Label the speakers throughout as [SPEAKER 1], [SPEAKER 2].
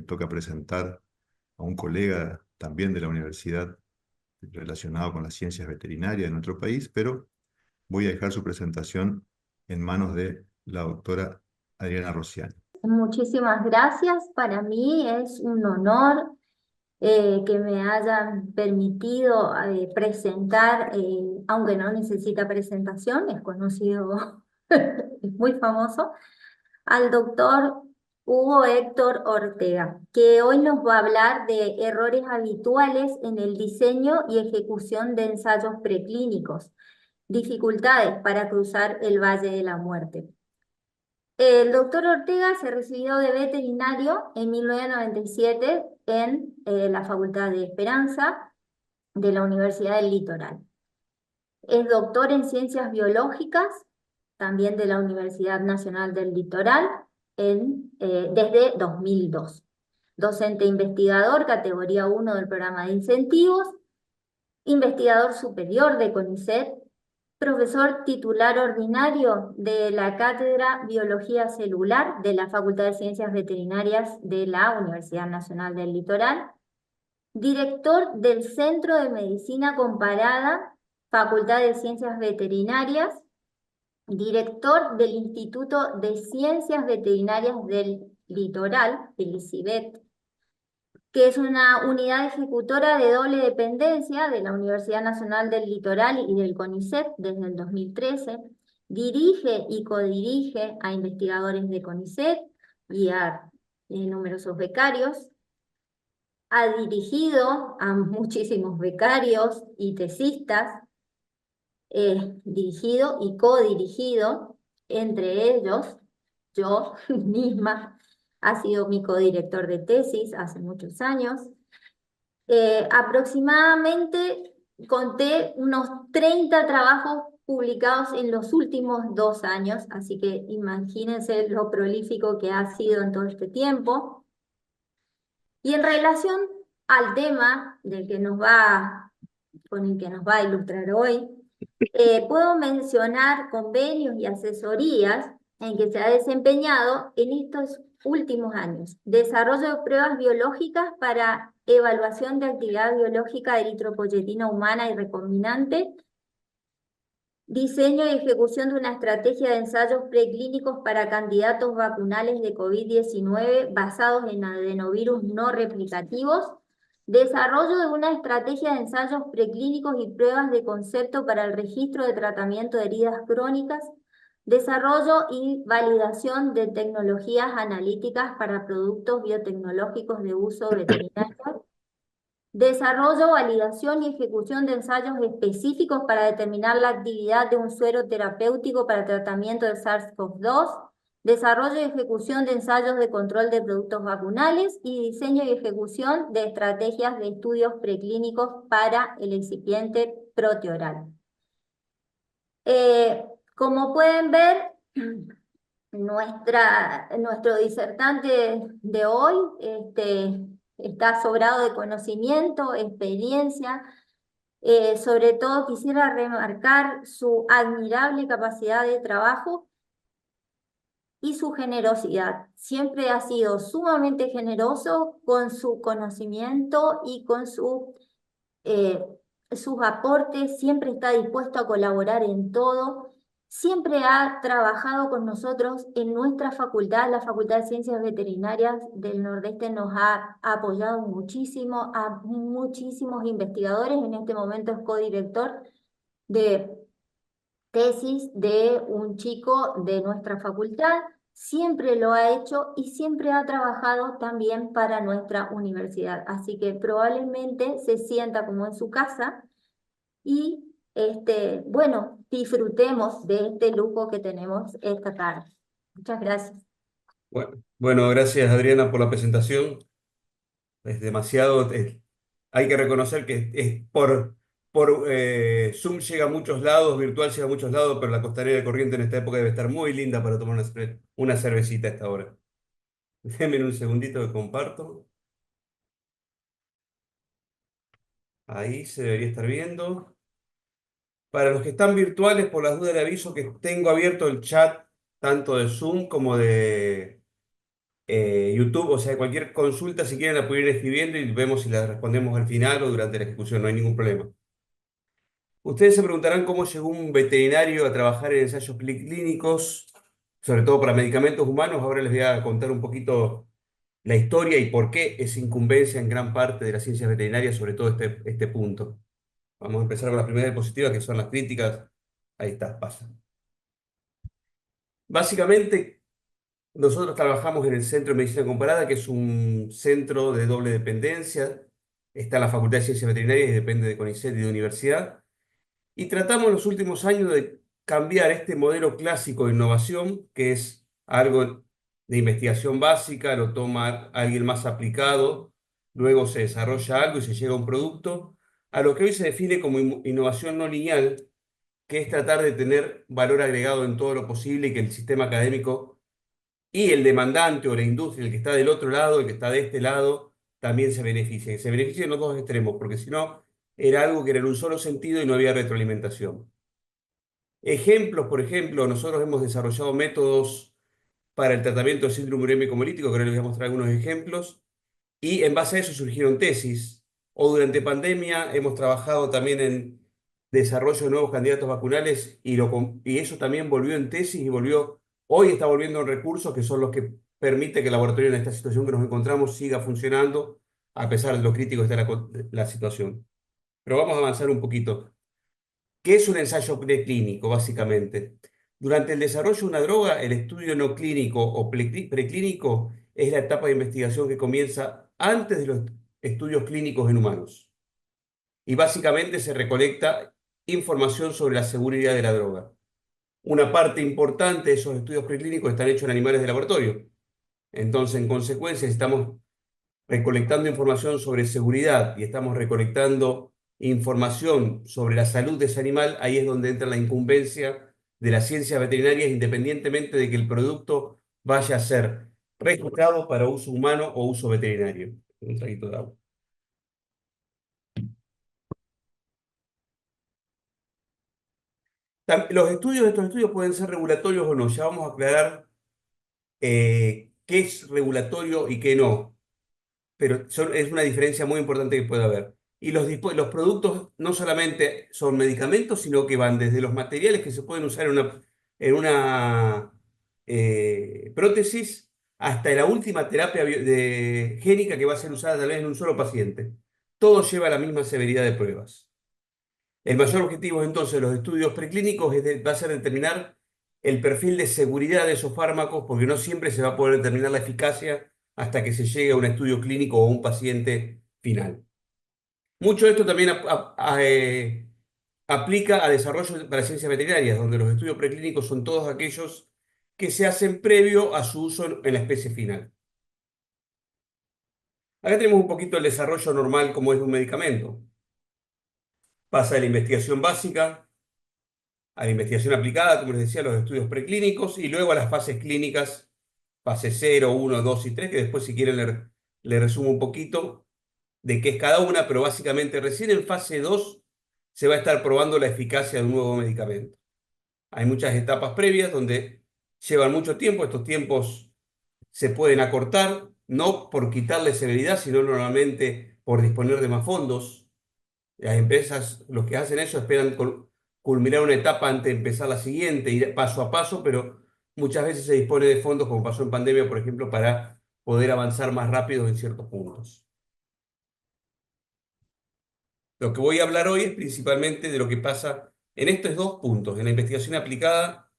[SPEAKER 1] toca presentar a un colega también de la universidad relacionado con las ciencias veterinarias en nuestro país, pero voy a dejar su presentación en manos de la doctora Adriana Rossiani.
[SPEAKER 2] Muchísimas gracias. Para mí es un honor que me hayan permitido presentar, aunque no necesita presentación, es conocido, es muy famoso, al doctor Hugo Héctor Ortega, que hoy nos va a hablar de errores habituales en el diseño y ejecución de ensayos preclínicos, dificultades para cruzar el Valle de la Muerte. El doctor Ortega se recibió de veterinario en 1997 en la Facultad de Esperanza de la Universidad del Litoral. Es doctor en Ciencias Biológicas, también de la Universidad Nacional del Litoral, desde 2002. Docente investigador, categoría 1 del programa de incentivos, investigador superior de CONICET, profesor titular ordinario de la Cátedra Biología Celular de la Facultad de Ciencias Veterinarias de la Universidad Nacional del Litoral, director del Centro de Medicina Comparada, Facultad de Ciencias Veterinarias, director del Instituto de Ciencias Veterinarias del Litoral, el ICIVET, que es una unidad ejecutora de doble dependencia de la Universidad Nacional del Litoral y del CONICET desde el 2013, dirige y codirige a investigadores de CONICET y a numerosos becarios, ha dirigido a muchísimos becarios y tesistas, dirigido y codirigido, entre ellos yo misma, ha sido mi codirector de tesis hace muchos años. Aproximadamente conté unos 30 trabajos publicados en los últimos 2 años, así que imagínense lo prolífico que ha sido en todo este tiempo. Y en relación al tema con el que nos va a ilustrar hoy, puedo mencionar convenios y asesorías en que se ha desempeñado en estos últimos años. Desarrollo de pruebas biológicas para evaluación de actividad biológica de eritropoyetina humana y recombinante. Diseño y ejecución de una estrategia de ensayos preclínicos para candidatos vacunales de COVID-19 basados en adenovirus no replicativos. Desarrollo de una estrategia de ensayos preclínicos y pruebas de concepto para el registro de tratamiento de heridas crónicas. Desarrollo y validación de tecnologías analíticas para productos biotecnológicos de uso veterinario. Desarrollo, validación y ejecución de ensayos específicos para determinar la actividad de un suero terapéutico para tratamiento de SARS-CoV-2. Desarrollo y ejecución de ensayos de control de productos vacunales y diseño y ejecución de estrategias de estudios preclínicos para el excipiente proteoral. Como pueden ver, nuestro disertante de hoy está sobrado de conocimiento, experiencia. Sobre todo quisiera remarcar su admirable capacidad de trabajo y su generosidad. Siempre ha sido sumamente generoso con su conocimiento y con eh, sus aportes, siempre está dispuesto a colaborar en todo. Siempre ha trabajado con nosotros en nuestra facultad, la Facultad de Ciencias Veterinarias del Nordeste nos ha apoyado muchísimo a muchísimos investigadores. En este momento es codirector de tesis de un chico de nuestra facultad. Siempre lo ha hecho y siempre ha trabajado también para nuestra universidad. Así que probablemente se sienta como en su casa y bueno, disfrutemos de este lujo que tenemos esta tarde. Muchas gracias.
[SPEAKER 3] Bueno, gracias Adriana por la presentación. Es demasiado, hay que reconocer que por Zoom llega a muchos lados, virtual llega a muchos lados, pero la Costanera de Corriente en esta época debe estar muy linda para tomar una cervecita a esta hora. Déjenme un segundito que comparto. Ahí se debería estar viendo. Para los que están virtuales, por las dudas le aviso que tengo abierto el chat tanto de Zoom como YouTube, o sea, cualquier consulta, si quieren, la pueden ir escribiendo y vemos si la respondemos al final o durante la ejecución, no hay ningún problema. Ustedes se preguntarán cómo llegó un veterinario a trabajar en ensayos clínicos, sobre todo para medicamentos humanos. Ahora les voy a contar un poquito la historia y por qué es incumbencia en gran parte de las ciencias veterinarias, sobre todo este punto. Vamos a empezar con las primeras diapositivas, que son las críticas. Ahí está, pasa. Básicamente, nosotros trabajamos en el Centro de Medicina Comparada, que es un centro de doble dependencia. Está en la Facultad de Ciencias Veterinarias y depende de CONICET y de universidad. Y tratamos en los últimos años de cambiar este modelo clásico de innovación, que es algo de investigación básica, lo toma alguien más aplicado, luego se desarrolla algo y se llega a un producto, a lo que hoy se define como innovación no lineal, que es tratar de tener valor agregado en todo lo posible y que el sistema académico y el demandante o la industria, el que está del otro lado, el que está de este lado, también se beneficie. Que se beneficien en los dos extremos, porque si no, era algo que era en un solo sentido y no había retroalimentación. Ejemplos, por ejemplo, nosotros hemos desarrollado métodos para el tratamiento del síndrome urémico hemolítico, que ahora les voy a mostrar algunos ejemplos, y en base a eso surgieron tesis. O durante pandemia hemos trabajado también en desarrollo de nuevos candidatos vacunales y eso también volvió en tesis y hoy está volviendo en recursos que son los que permite que el laboratorio en esta situación que nos encontramos siga funcionando a pesar de lo crítico que está la situación. Pero vamos a avanzar un poquito. ¿Qué es un ensayo preclínico, básicamente? Durante el desarrollo de una droga, el estudio no clínico o preclínico es la etapa de investigación que comienza antes de los estudios clínicos en humanos. Y básicamente se recolecta información sobre la seguridad de la droga. Una parte importante de esos estudios preclínicos están hechos en animales de laboratorio. Entonces, en consecuencia, estamos recolectando información sobre seguridad y estamos recolectando información sobre la salud de ese animal, ahí es donde entra la incumbencia de las ciencias veterinarias, independientemente de que el producto vaya a ser registrado para uso humano o uso veterinario. Un traguito de agua. Estos estudios pueden ser regulatorios o no. Ya vamos a aclarar qué es regulatorio y qué no, pero es una diferencia muy importante que puede haber. Y los productos no solamente son medicamentos, sino que van desde los materiales que se pueden usar en una prótesis hasta la última terapia génica que va a ser usada tal vez en un solo paciente. Todo lleva la misma severidad de pruebas. El mayor objetivo entonces de los estudios preclínicos va a ser determinar el perfil de seguridad de esos fármacos, porque no siempre se va a poder determinar la eficacia hasta que se llegue a un estudio clínico o a un paciente final. Mucho de esto también aplica a desarrollo para ciencias veterinarias, donde los estudios preclínicos son todos aquellos que se hacen previo a su uso en la especie final. Acá tenemos un poquito el desarrollo normal como es de un medicamento. Pasa de la investigación básica a la investigación aplicada, como les decía, a los estudios preclínicos y luego a las fases clínicas, fase 0, 1, 2 y 3, que después si quieren le resumo un poquito de qué es cada una, pero básicamente recién en fase 2 se va a estar probando la eficacia de un nuevo medicamento. Hay muchas etapas previas donde llevan mucho tiempo, estos tiempos se pueden acortar, no por quitarle severidad, sino normalmente por disponer de más fondos. Las empresas, los que hacen eso, esperan culminar una etapa antes de empezar la siguiente, ir paso a paso, pero muchas veces se dispone de fondos, como pasó en pandemia, por ejemplo, para poder avanzar más rápido en ciertos puntos. Lo que voy a hablar hoy es principalmente de lo que pasa en estos dos puntos, en la investigación aplicada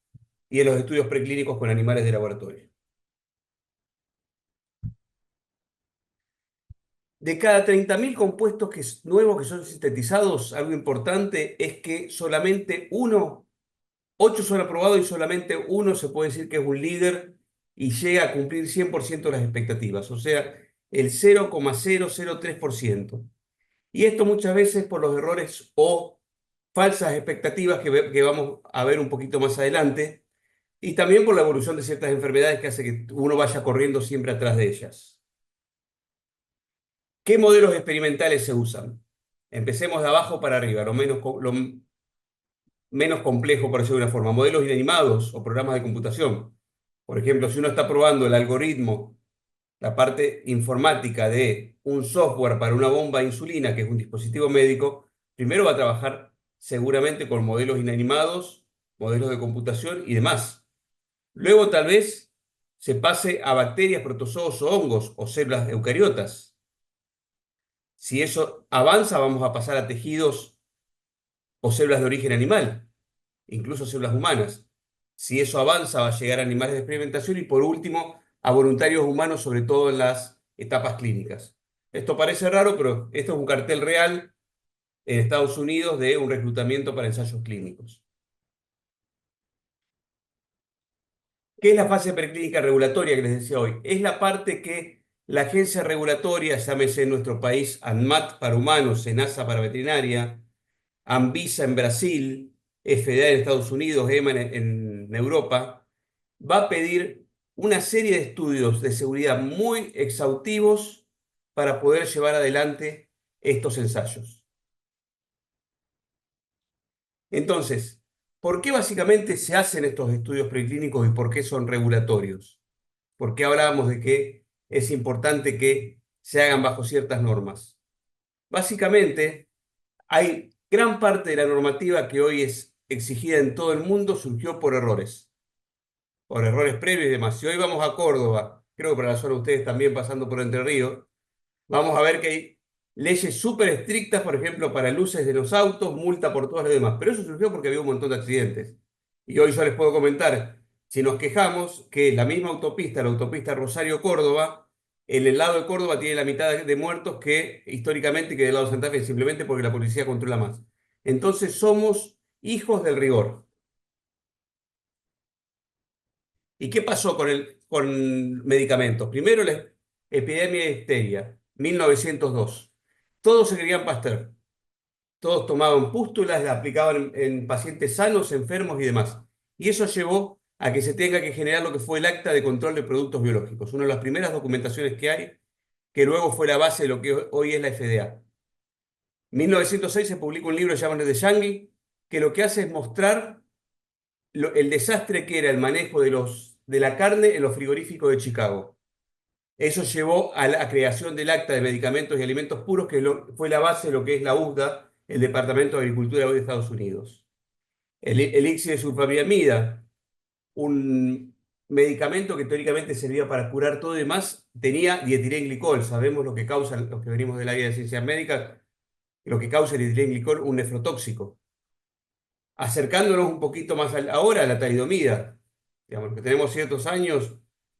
[SPEAKER 3] y en los estudios preclínicos con animales de laboratorio. De cada 30.000 compuestos nuevos que son sintetizados, algo importante es que solamente 8 son aprobados y solamente uno se puede decir que es un líder y llega a cumplir 100% de las expectativas, o sea, el 0,003%. Y esto muchas veces por los errores o falsas expectativas que vamos a ver un poquito más adelante, y también por la evolución de ciertas enfermedades que hace que uno vaya corriendo siempre atrás de ellas. ¿Qué modelos experimentales se usan? Empecemos de abajo para arriba, lo menos complejo, por decirlo de una forma. Modelos inanimados o programas de computación. Por ejemplo, si uno está probando el algoritmo la parte informática de un software para una bomba de insulina, que es un dispositivo médico, primero va a trabajar seguramente con modelos inanimados, modelos de computación y demás. Luego tal vez se pase a bacterias, protozoos o hongos o células eucariotas. Si eso avanza, vamos a pasar a tejidos o células de origen animal, incluso células humanas. Si eso avanza, va a llegar a animales de experimentación y por último a voluntarios humanos, sobre todo en las etapas clínicas. Esto parece raro, pero esto es un cartel real en Estados Unidos de un reclutamiento para ensayos clínicos. ¿Qué es la fase preclínica regulatoria que les decía hoy? Es la parte que la agencia regulatoria, llámese en nuestro país ANMAT para humanos, SENASA para veterinaria, ANVISA en Brasil, FDA en Estados Unidos, EMA en Europa, va a pedir una serie de estudios de seguridad muy exhaustivos para poder llevar adelante estos ensayos. Entonces, ¿por qué básicamente se hacen estos estudios preclínicos y por qué son regulatorios? ¿Por qué hablábamos de que es importante que se hagan bajo ciertas normas? Básicamente, hay gran parte de la normativa que hoy es exigida en todo el mundo surgió por errores previos y demás. Si hoy vamos a Córdoba, creo que para la zona de ustedes también pasando por Entre Ríos, vamos a ver que hay leyes súper estrictas, por ejemplo, para luces de los autos, multa por todas las demás. Pero eso surgió porque había un montón de accidentes. Y hoy yo les puedo comentar, si nos quejamos, que la misma autopista, la autopista Rosario-Córdoba, en el lado de Córdoba tiene la mitad de muertos que históricamente que del lado de Santa Fe, simplemente porque la policía controla más. Entonces somos hijos del rigor. ¿Y qué pasó con medicamentos? Primero, la epidemia de histeria, 1902. Todos se creían Pasteur. Todos tomaban pústulas, las aplicaban en pacientes sanos, enfermos y demás. Y eso llevó a que se tenga que generar lo que fue el Acta de Control de Productos Biológicos, una de las primeras documentaciones que hay, que luego fue la base de lo que hoy es la FDA. En 1906 se publica un libro llamado de Jungle, que lo que hace es mostrar el desastre que era el manejo de la carne en los frigoríficos de Chicago. Eso llevó a la creación del Acta de Medicamentos y Alimentos Puros, que fue la base de lo que es la USDA, el Departamento de Agricultura hoy de Estados Unidos. El elixir de sulfamilamida, un medicamento que teóricamente servía para curar todo y demás, tenía dietilenglicol. Sabemos lo que causa, los que venimos del área de ciencias médicas, lo que causa el dietilenglicol, un nefrotóxico. Acercándonos un poquito más ahora a la talidomida. Digamos, que tenemos ciertos años,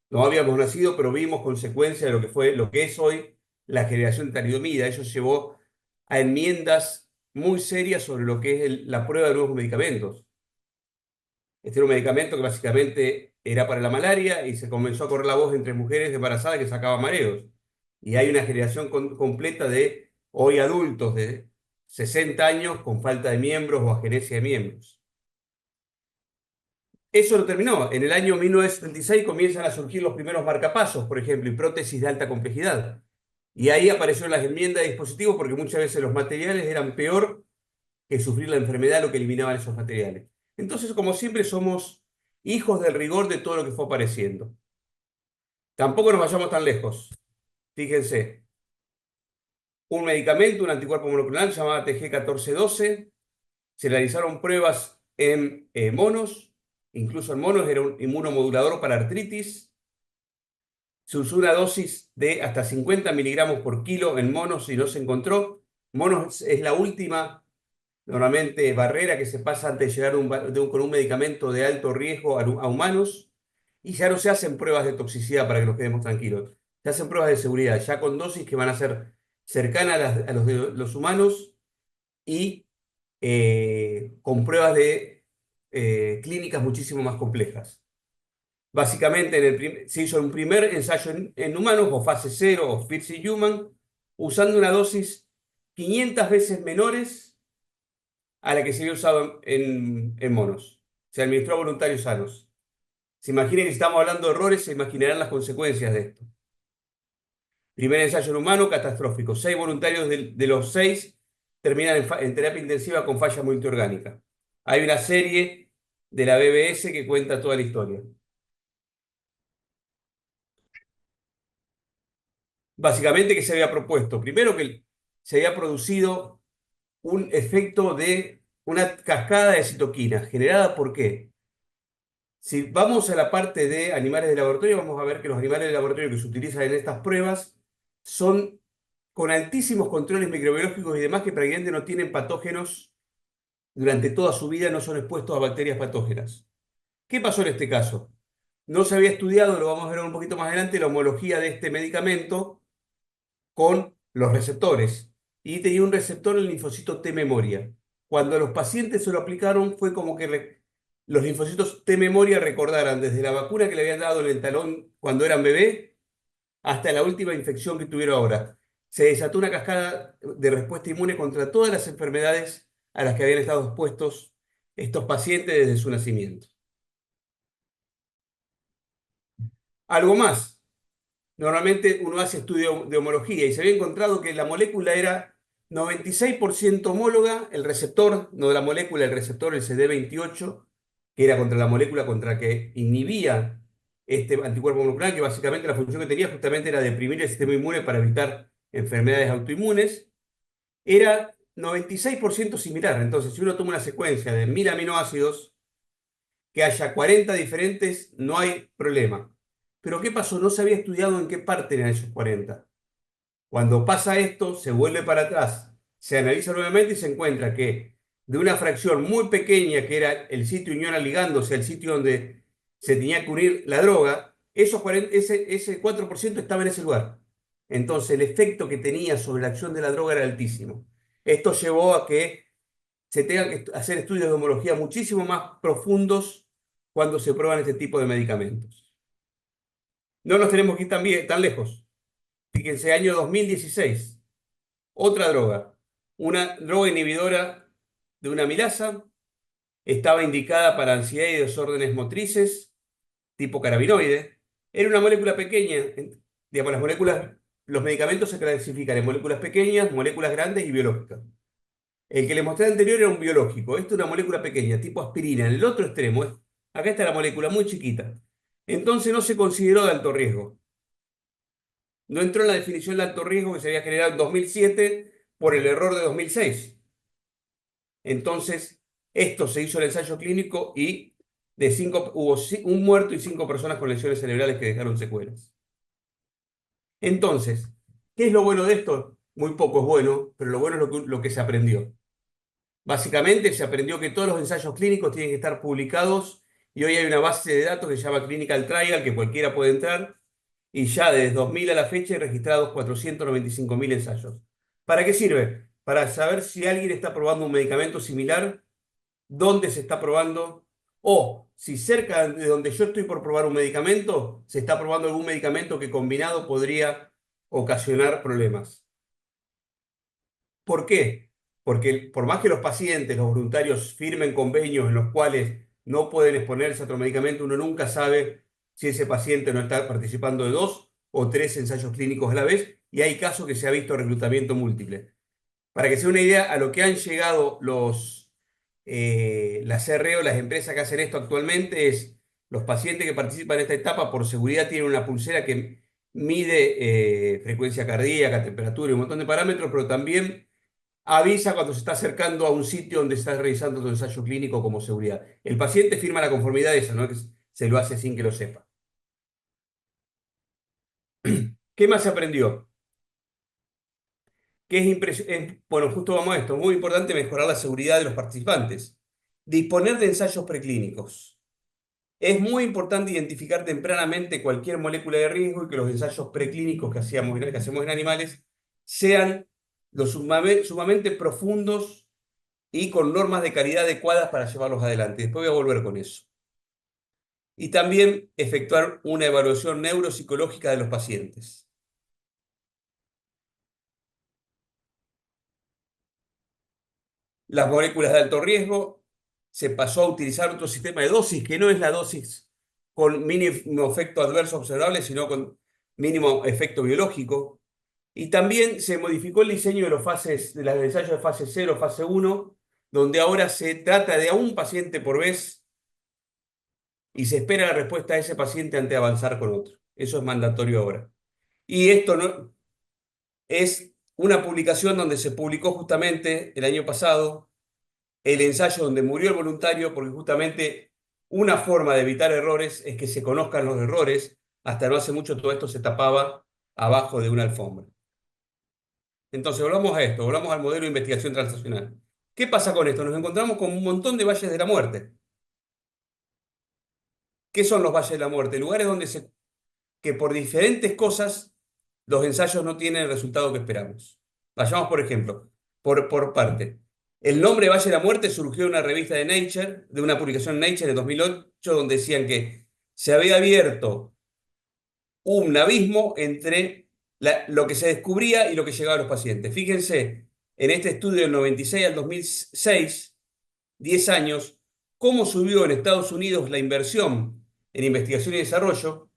[SPEAKER 3] no habíamos nacido, pero vimos consecuencias de lo que fue, lo que es hoy la generación de talidomida. Eso llevó a enmiendas muy serias sobre lo que es la prueba de nuevos medicamentos. Este era un medicamento que básicamente era para la malaria y se comenzó a correr la voz entre mujeres embarazadas que sacaban mareos. Y hay una generación completa de hoy adultos de 60 años con falta de miembros o agenesia de miembros. Eso no terminó. En el año 1976 comienzan a surgir los primeros marcapasos, por ejemplo, y prótesis de alta complejidad. Y ahí aparecieron las enmiendas de dispositivos porque muchas veces los materiales eran peor que sufrir la enfermedad lo que eliminaban esos materiales. Entonces, como siempre, somos hijos del rigor de todo lo que fue apareciendo. Tampoco nos vayamos tan lejos. Fíjense, un medicamento, un anticuerpo monoclonal llamado TG1412, se realizaron pruebas en monos, incluso en monos era un inmunomodulador para artritis. Se usó una dosis de hasta 50 miligramos por kilo en monos y no se encontró. Monos es la última, normalmente, barrera que se pasa antes de llegar con un medicamento de alto riesgo a humanos. Y ya no se hacen pruebas de toxicidad para que nos quedemos tranquilos. Se hacen pruebas de seguridad, ya con dosis que van a ser cercanas a los de los humanos y con pruebas de clínicas muchísimo más complejas. Básicamente se hizo un primer ensayo en humanos, o fase 0, o First in Human, usando una dosis 500 veces menores a la que se había usado en monos. Se administró a voluntarios sanos. Se imaginen que si estamos hablando de errores, se imaginarán las consecuencias de esto. Primer ensayo en humano, catastrófico. 6 voluntarios de los 6 terminan en terapia intensiva con falla multiorgánica. Hay una serie de la BBS que cuenta toda la historia. Básicamente, ¿qué se había propuesto? Primero que se había producido un efecto de una cascada de citoquinas. ¿Generada por qué? Si vamos a la parte de animales de laboratorio, vamos a ver que los animales de laboratorio que se utilizan en estas pruebas son con altísimos controles microbiológicos y demás que prácticamente no tienen patógenos durante toda su vida, no son expuestos a bacterias patógenas. ¿Qué pasó en este caso? No se había estudiado, lo vamos a ver un poquito más adelante, la homología de este medicamento con los receptores. Y tenía un receptor, el linfocito T memoria. Cuando a los pacientes se lo aplicaron, fue como que los linfocitos T memoria recordaran desde la vacuna que le habían dado en el talón cuando eran bebé hasta la última infección que tuvieron ahora. Se desató una cascada de respuesta inmune contra todas las enfermedades a las que habían estado expuestos estos pacientes desde su nacimiento. Algo más. Normalmente uno hace estudio de homología y se había encontrado que la molécula era 96% homóloga, el receptor, no de la molécula, el receptor, el CD28, que era contra la molécula contra que inhibía este anticuerpo monoclonal, que básicamente la función que tenía justamente era deprimir el sistema inmune para evitar enfermedades autoinmunes, era 96% similar. Entonces, si uno toma una secuencia de 1000 aminoácidos, que haya 40 diferentes, no hay problema. Pero ¿qué pasó? No se había estudiado en qué parte eran esos 40. Cuando pasa esto, se vuelve para atrás, se analiza nuevamente y se encuentra que de una fracción muy pequeña, que era el sitio unión al ligando, o sea, el sitio donde se tenía que unir la droga, esos 40, ese 4% estaba en ese lugar. Entonces, el efecto que tenía sobre la acción de la droga era altísimo. Esto llevó a que se tengan que hacer estudios de homología muchísimo más profundos cuando se prueban este tipo de medicamentos. No nos tenemos que ir tan lejos. Fíjense, año 2016, otra droga, una droga inhibidora de una amilasa, estaba indicada para ansiedad y desórdenes motrices, tipo carabinoide. Era una molécula pequeña, digamos, los medicamentos se clasifican en moléculas pequeñas, moléculas grandes y biológicas. El que les mostré anterior era un biológico. Esto es una molécula pequeña, tipo aspirina. En el otro extremo, acá está la molécula muy chiquita. Entonces no se consideró de alto riesgo. No entró en la definición de alto riesgo que se había generado en 2007 por el error de 2006. Entonces, esto se hizo el ensayo clínico y hubo un muerto y 5 personas con lesiones cerebrales que dejaron secuelas. Entonces, ¿qué es lo bueno de esto? Muy poco es bueno, pero lo bueno es lo que se aprendió. Básicamente se aprendió que todos los ensayos clínicos tienen que estar publicados y hoy hay una base de datos que se llama Clinical Trial, que cualquiera puede entrar, y ya desde 2000 a la fecha hay registrados 495.000 ensayos. ¿Para qué sirve? Para saber si alguien está probando un medicamento similar, dónde se está probando, o si cerca de donde yo estoy por probar un medicamento, se está probando algún medicamento que combinado podría ocasionar problemas. ¿Por qué? Porque por más que los pacientes, los voluntarios firmen convenios en los cuales no pueden exponerse a otro medicamento, uno nunca sabe si ese paciente no está participando de 2 o 3 ensayos clínicos a la vez, y hay casos que se ha visto reclutamiento múltiple. Para que se dé una idea, a lo que han llegado las CRO, las empresas que hacen esto actualmente, es los pacientes que participan en esta etapa por seguridad tienen una pulsera que mide frecuencia cardíaca, temperatura y un montón de parámetros, pero también avisa cuando se está acercando a un sitio donde se está realizando tu ensayo clínico como seguridad. El paciente firma la conformidad de esa, no es que se lo hace sin que lo sepa. ¿Qué más se aprendió? Que bueno, justo vamos a esto, muy importante mejorar la seguridad de los participantes. Disponer de ensayos preclínicos. Es muy importante identificar tempranamente cualquier molécula de riesgo y que los ensayos preclínicos que hacemos en animales sean sumamente profundos y con normas de calidad adecuadas para llevarlos adelante. Después voy a volver con eso. Y también efectuar una evaluación neuropsicológica de los pacientes. Las moléculas de alto riesgo, se pasó a utilizar otro sistema de dosis, que no es la dosis con mínimo efecto adverso observable, sino con mínimo efecto biológico. Y también se modificó el diseño de los ensayos de fase 0, fase 1, donde ahora se trata de a un paciente por vez y se espera la respuesta de ese paciente antes de avanzar con otro. Eso es mandatorio ahora. Y esto no, es una publicación donde se publicó justamente el año pasado el ensayo donde murió el voluntario, porque justamente una forma de evitar errores es que se conozcan los errores. Hasta no hace mucho todo esto se tapaba abajo de una alfombra. Entonces, volvamos a esto, volvamos al modelo de investigación transaccional. ¿Qué pasa con esto? Nos encontramos con un montón de valles de la muerte. ¿Qué son los valles de la muerte? Lugares donde que por diferentes cosas los ensayos no tienen el resultado que esperamos. Vayamos, por ejemplo, por parte. El nombre Valle de la Muerte surgió de una revista de Nature, de una publicación en Nature en 2008, donde decían que se había abierto un abismo entre lo que se descubría y lo que llegaba a los pacientes. Fíjense, en este estudio del 96 al 2006, 10 años, cómo subió en Estados Unidos la inversión en investigación y desarrollo,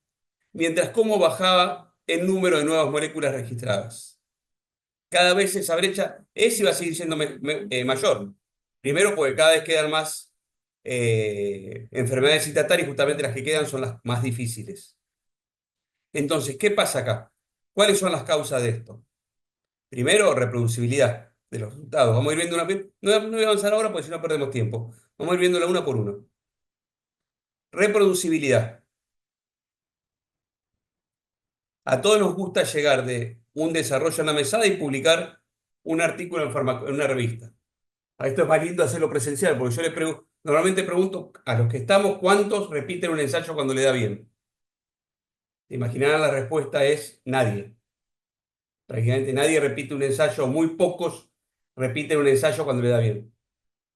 [SPEAKER 3] mientras cómo bajaba el número de nuevas moléculas registradas. Cada vez esa brecha va a seguir siendo mayor. Primero, porque cada vez quedan más enfermedades citatoras y justamente las que quedan son las más difíciles. Entonces, ¿qué pasa acá? ¿Cuáles son las causas de esto? Primero, reproducibilidad de los resultados. Vamos a ir viendo una... No voy a avanzar ahora porque si no perdemos tiempo. Vamos a ir viéndola una por una. Reproducibilidad. A todos nos gusta llegar de un desarrollo a la mesada y publicar un artículo en una revista. A esto es más lindo hacerlo presencial, porque yo normalmente pregunto a los que estamos cuántos repiten un ensayo cuando le da bien. Imaginarán la respuesta es nadie. Prácticamente nadie repite un ensayo, muy pocos repiten un ensayo cuando le da bien.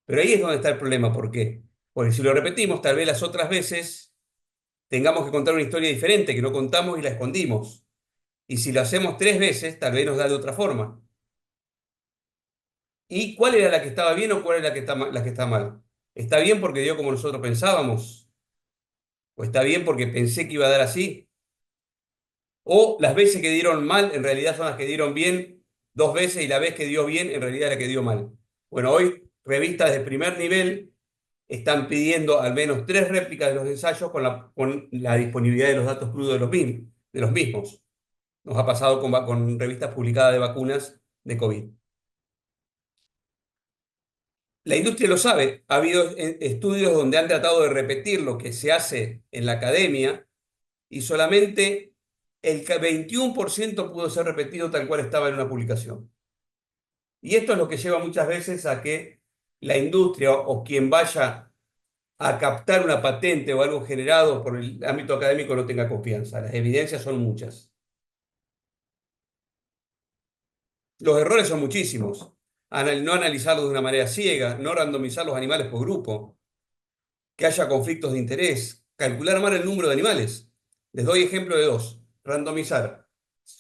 [SPEAKER 3] Pero ahí es donde está el problema. ¿Por qué? Porque si lo repetimos, tal vez las otras veces tengamos que contar una historia diferente, que no contamos y la escondimos. Y si lo hacemos 3 veces, tal vez nos da de otra forma. ¿Y cuál era la que estaba bien o cuál era la que está mal? ¿Está bien porque dio como nosotros pensábamos? ¿O está bien porque pensé que iba a dar así? ¿O las veces que dieron mal en realidad son las que dieron bien 2 veces y la vez que dio bien en realidad la que dio mal? Bueno, hoy revistas de primer nivel están pidiendo al menos 3 réplicas de los ensayos con la disponibilidad de los datos crudos de los mismos. Nos ha pasado con revistas publicadas de vacunas de COVID. La industria lo sabe. Ha habido estudios donde han tratado de repetir lo que se hace en la academia y solamente el 21% pudo ser repetido tal cual estaba en una publicación. Y esto es lo que lleva muchas veces a que la industria o quien vaya a captar una patente o algo generado por el ámbito académico no tenga confianza. Las evidencias son muchas. Los errores son muchísimos. No analizarlos de una manera ciega, no randomizar los animales por grupo, que haya conflictos de interés, calcular mal el número de animales. Les doy ejemplo de 2. Randomizar.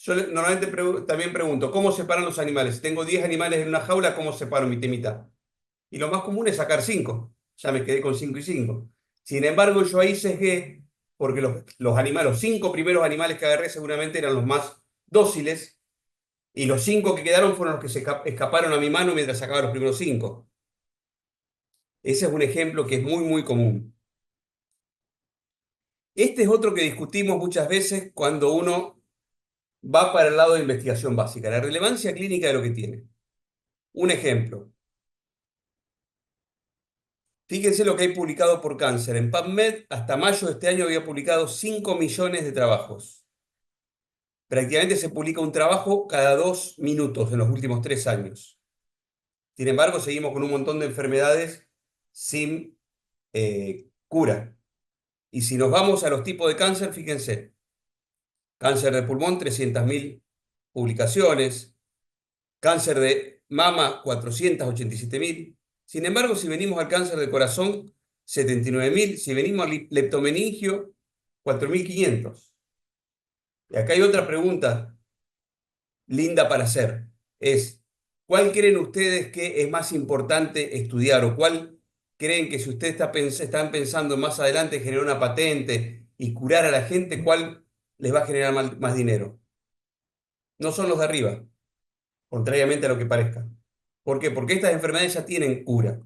[SPEAKER 3] Yo normalmente también pregunto, ¿cómo separan los animales? Si tengo 10 animales en una jaula, ¿cómo separo mitad y mitad? Y lo más común es sacar 5. Ya me quedé con 5 y 5. Sin embargo, yo ahí sesgué, porque los 5 primeros animales que agarré seguramente eran los más dóciles, y los 5 que quedaron fueron los que se escaparon a mi mano mientras sacaba los primeros 5. Ese es un ejemplo que es muy, muy común. Este es otro que discutimos muchas veces cuando uno va para el lado de investigación básica, la relevancia clínica de lo que tiene. Un ejemplo. Fíjense lo que hay publicado por cáncer. En PubMed, hasta mayo de este año había publicado 5 millones de trabajos. Prácticamente se publica un trabajo cada 2 minutos en los últimos 3 años. Sin embargo, seguimos con un montón de enfermedades sin cura. Y si nos vamos a los tipos de cáncer, fíjense, cáncer de pulmón, 300.000 publicaciones, cáncer de mama, 487.000. Sin embargo, si venimos al cáncer de corazón, 79.000. Si venimos al leptomeningio, 4.500. Y acá hay otra pregunta linda para hacer. ¿Cuál creen ustedes que es más importante estudiar? ¿O cuál creen que si ustedes están pensando más adelante en generar una patente y curar a la gente, cuál les va a generar más dinero? No son los de arriba, contrariamente a lo que parezca. ¿Por qué? Porque estas enfermedades ya tienen cura.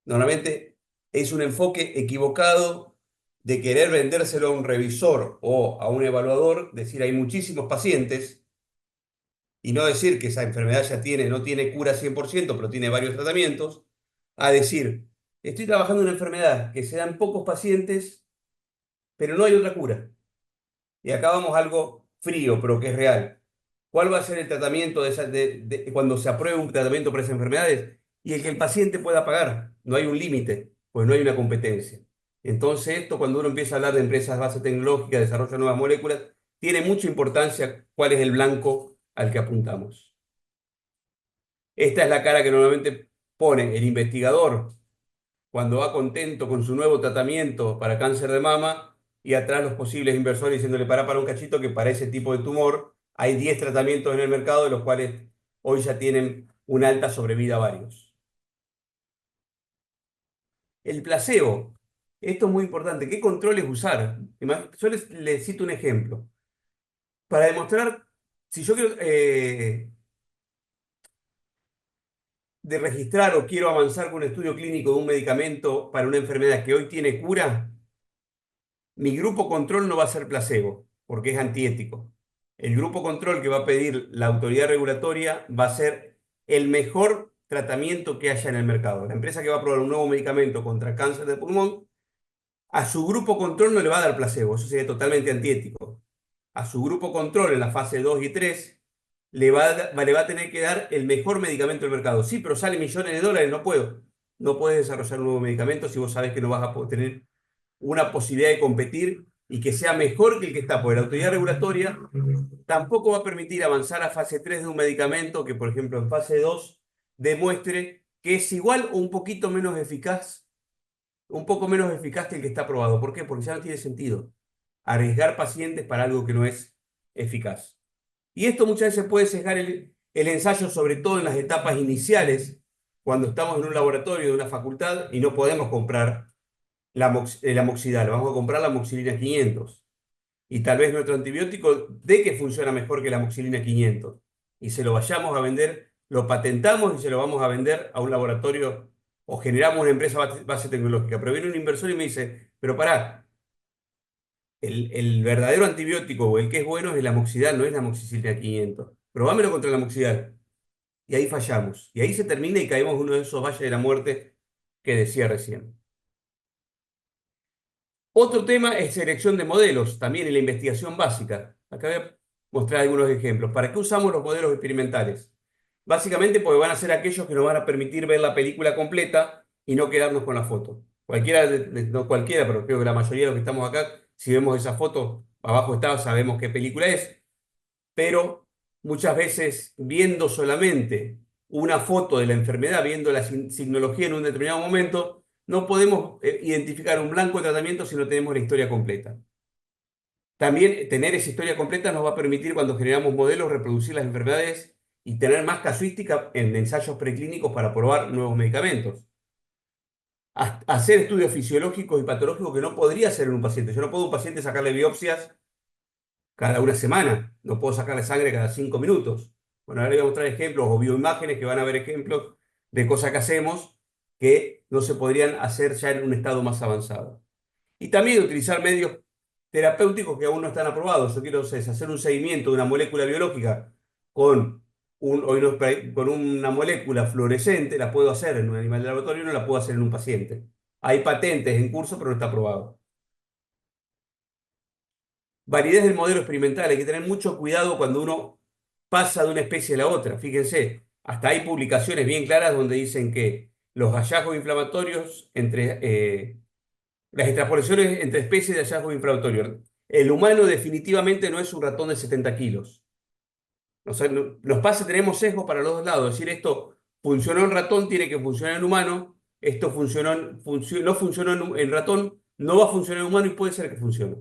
[SPEAKER 3] Normalmente es un enfoque equivocado de querer vendérselo a un revisor o a un evaluador, decir, hay muchísimos pacientes, y no decir que esa enfermedad ya no tiene cura 100%, pero tiene varios tratamientos, a decir, estoy trabajando en una enfermedad que se da en pocos pacientes, pero no hay otra cura. Y acá vamos a algo frío, pero que es real. ¿Cuál va a ser el tratamiento cuando se apruebe un tratamiento para esas enfermedades? Y el que el paciente pueda pagar. No hay un límite, pues no hay una competencia. Entonces, esto cuando uno empieza a hablar de empresas de base tecnológica, desarrollo de nuevas moléculas, tiene mucha importancia cuál es el blanco al que apuntamos. Esta es la cara que normalmente pone el investigador cuando va contento con su nuevo tratamiento para cáncer de mama y atrás los posibles inversores diciéndole para un cachito que para ese tipo de tumor hay 10 tratamientos en el mercado de los cuales hoy ya tienen una alta sobrevida varios. El placebo. Esto es muy importante. ¿Qué controles usar? Yo les cito un ejemplo. Para demostrar, si yo quiero de registrar o quiero avanzar con un estudio clínico de un medicamento para una enfermedad que hoy tiene cura, mi grupo control no va a ser placebo, porque es antiético. El grupo control que va a pedir la autoridad regulatoria va a ser el mejor tratamiento que haya en el mercado. La empresa que va a probar un nuevo medicamento contra cáncer de pulmón, a su grupo control no le va a dar placebo, eso sería totalmente antiético. A su grupo control en la fase 2 y 3 le va a tener que dar el mejor medicamento del mercado. Sí, pero sale millones de dólares, no puedo. No puedes desarrollar un nuevo medicamento si vos sabes que no vas a tener una posibilidad de competir y que sea mejor que el que está, porque la autoridad regulatoria tampoco va a permitir avanzar a fase 3 de un medicamento que, por ejemplo, en fase 2 demuestre que es igual o un poquito menos eficaz, un poco menos eficaz que el que está aprobado. ¿Por qué? Porque ya no tiene sentido arriesgar pacientes para algo que no es eficaz. Y esto muchas veces puede sesgar el ensayo, sobre todo en las etapas iniciales, cuando estamos en un laboratorio de una facultad y no podemos comprar el amoxidal, vamos a comprar la amoxilina 500. Y tal vez nuestro antibiótico de que funciona mejor que la amoxilina 500. Y se lo vayamos a vender, lo patentamos y se lo vamos a vender a un laboratorio o generamos una empresa base tecnológica. Pero viene un inversor y me dice, pero pará, el verdadero antibiótico o el que es bueno es el amoxidal, no es la amoxicilina 500. Probámelo contra el amoxidal. Y ahí fallamos. Y ahí se termina y caemos en uno de esos valles de la muerte que decía recién. Otro tema es selección de modelos, también en la investigación básica. Acá voy a mostrar algunos ejemplos. ¿Para qué usamos los modelos experimentales? Básicamente porque van a ser aquellos que nos van a permitir ver la película completa y no quedarnos con la foto. Cualquiera, no cualquiera, pero creo que la mayoría de los que estamos acá, si vemos esa foto, abajo está, sabemos qué película es, pero muchas veces viendo solamente una foto de la enfermedad, viendo la signología en un determinado momento, no podemos identificar un blanco de tratamiento si no tenemos la historia completa. También tener esa historia completa nos va a permitir, cuando generamos modelos, reproducir las enfermedades y tener más casuística en ensayos preclínicos para probar nuevos medicamentos. Hacer estudios fisiológicos y patológicos que no podría hacer en un paciente. Yo no puedo a un paciente sacarle biopsias cada una semana, no puedo sacarle sangre cada 5 minutos. Bueno, ahora les voy a mostrar ejemplos o bioimágenes que van a ver ejemplos de cosas que hacemos que no se podrían hacer ya en un estado más avanzado. Y también utilizar medios terapéuticos que aún no están aprobados. Yo quiero hacer un seguimiento de una molécula biológica con, con una molécula fluorescente, la puedo hacer en un animal de laboratorio y no la puedo hacer en un paciente. Hay patentes en curso, pero no está aprobado. Validez del modelo experimental. Hay que tener mucho cuidado cuando uno pasa de una especie a la otra. Fíjense, hasta hay publicaciones bien claras donde dicen que los hallazgos inflamatorios las extrapolaciones entre especies de hallazgos inflamatorios. El humano definitivamente no es un ratón de 70 kilos. O sea, nos pasa, tenemos sesgos para los dos lados. Es decir, esto funcionó en ratón, tiene que funcionar en humano. Esto no funcionó en ratón, no va a funcionar en humano y puede ser que funcione.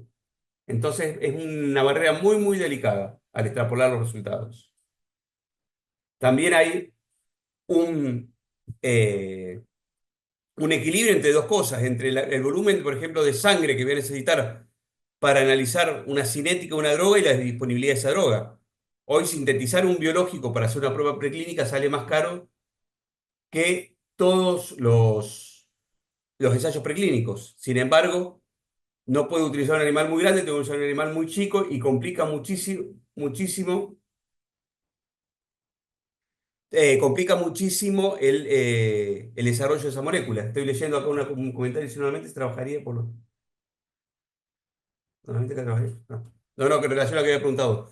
[SPEAKER 3] Entonces es una barrera muy, muy delicada al extrapolar los resultados. También hay un, eh, un equilibrio entre dos cosas, entre el volumen, por ejemplo, de sangre que voy a necesitar para analizar una cinética de una droga y la disponibilidad de esa droga. Hoy sintetizar un biológico para hacer una prueba preclínica sale más caro que todos los ensayos preclínicos. Sin embargo, no puedo utilizar un animal muy grande, tengo que usar un animal muy chico y complica muchísimo, muchísimo complica muchísimo el desarrollo de esa molécula. Estoy leyendo acá un comentario, si normalmente se trabajaría por... ¿Normalmente que trabajaría? No, con relación a lo que había preguntado.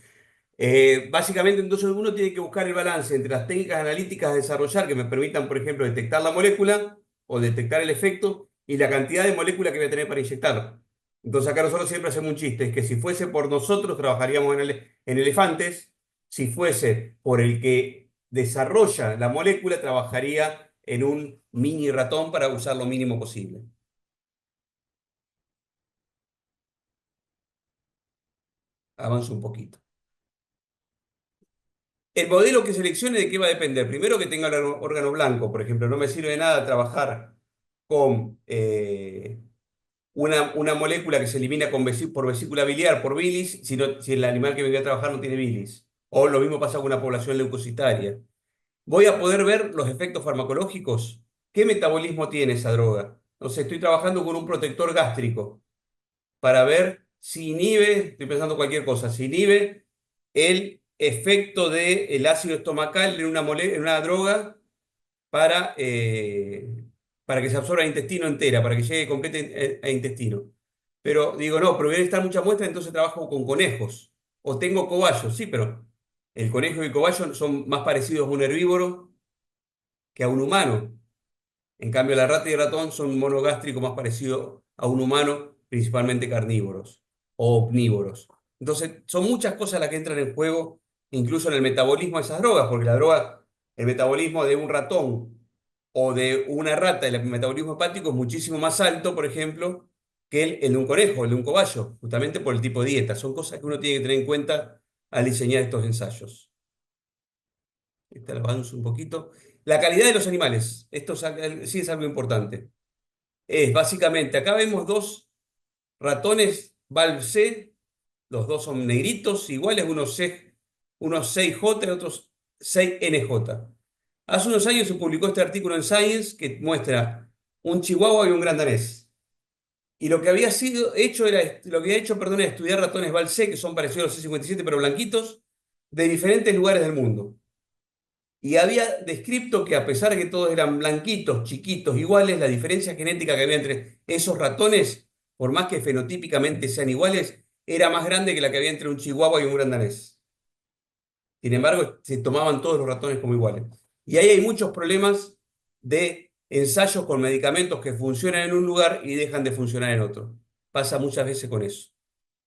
[SPEAKER 3] Básicamente, entonces uno tiene que buscar el balance entre las técnicas analíticas a desarrollar que me permitan, por ejemplo, detectar la molécula o detectar el efecto y la cantidad de molécula que voy a tener para inyectar. Entonces acá nosotros siempre hacemos un chiste, es que si fuese por nosotros trabajaríamos en elefantes, si fuese por el que desarrolla la molécula trabajaría en un mini ratón para usar lo mínimo posible. Avanzo un poquito. El modelo que seleccione, ¿de qué va a depender? Primero, que tenga órgano blanco, por ejemplo. No me sirve de nada trabajar con una molécula que se elimina por vesícula biliar, por bilis, si el animal que me voy a trabajar no tiene bilis. O lo mismo pasa con una población leucocitaria. Voy a poder ver los efectos farmacológicos. ¿Qué metabolismo tiene esa droga? No sé, estoy trabajando con un protector gástrico para ver si inhibe, estoy pensando cualquier cosa, si inhibe el efecto del ácido estomacal en una droga para, para que se absorba el intestino entera, para que llegue completo a intestino. Pero digo, no, pero voy a necesitar mucha muestra, entonces trabajo con conejos. O tengo cobayos, sí, pero el conejo y el cobayo son más parecidos a un herbívoro que a un humano. En cambio, la rata y el ratón son monogástricos más parecidos a un humano, principalmente carnívoros o omnívoros. Entonces, son muchas cosas las que entran en juego, incluso en el metabolismo de esas drogas, porque la droga, el metabolismo de un ratón o de una rata, el metabolismo hepático es muchísimo más alto, por ejemplo, que el de un conejo, el de un cobayo, justamente por el tipo de dieta. Son cosas que uno tiene que tener en cuenta al diseñar estos ensayos. Este lo avanzo un poquito. La calidad de los animales. Esto sí es algo importante. Es básicamente, acá vemos dos ratones Valve-C, los dos son negritos, iguales, unos 6J y otros 6NJ. Hace unos años se publicó este artículo en Science que muestra un chihuahua y un gran danés. Y lo que había sido hecho era, lo que había hecho, perdón, era estudiar ratones Valve-C, que son parecidos a los C57, pero blanquitos, de diferentes lugares del mundo. Y había descrito que a pesar de que todos eran blanquitos, chiquitos, iguales, la diferencia genética que había entre esos ratones, por más que fenotípicamente sean iguales, era más grande que la que había entre un chihuahua y un gran danés. Sin embargo, se tomaban todos los ratones como iguales. Y ahí hay muchos problemas de ensayos con medicamentos que funcionan en un lugar y dejan de funcionar en otro. Pasa muchas veces con eso.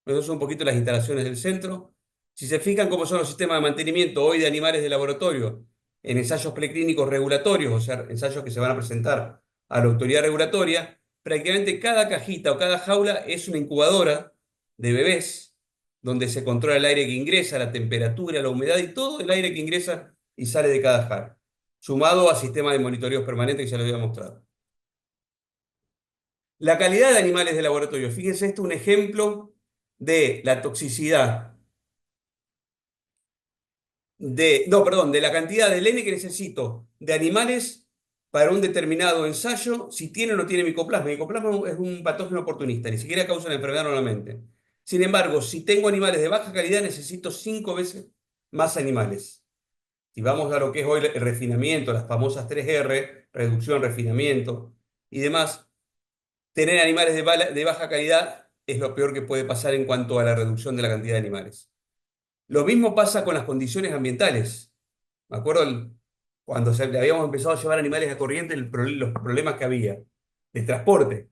[SPEAKER 3] Esas son un poquito las instalaciones del centro. Si se fijan cómo son los sistemas de mantenimiento hoy de animales de laboratorio en ensayos preclínicos regulatorios, o sea, ensayos que se van a presentar a la autoridad regulatoria, prácticamente cada cajita o cada jaula es una incubadora de bebés donde se controla el aire que ingresa, la temperatura, la humedad y todo el aire que ingresa y sale de cada jar, sumado a sistemas de monitoreo permanente que ya lo había mostrado. La calidad de animales de laboratorio. Fíjense, esto es un ejemplo de la toxicidad no, perdón, de la cantidad del N que necesito de animales para un determinado ensayo, si tiene o no tiene micoplasma. Micoplasma es un patógeno oportunista, ni siquiera causa la enfermedad normalmente. Sin embargo, si tengo animales de baja calidad, necesito 5 veces más animales. Si vamos a lo que es hoy el refinamiento, las famosas 3R, reducción, refinamiento y demás, tener animales de baja calidad es lo peor que puede pasar en cuanto a la reducción de la cantidad de animales. Lo mismo pasa con las condiciones ambientales. Me acuerdo cuando le habíamos empezado a llevar animales a corriente, los problemas que había de transporte,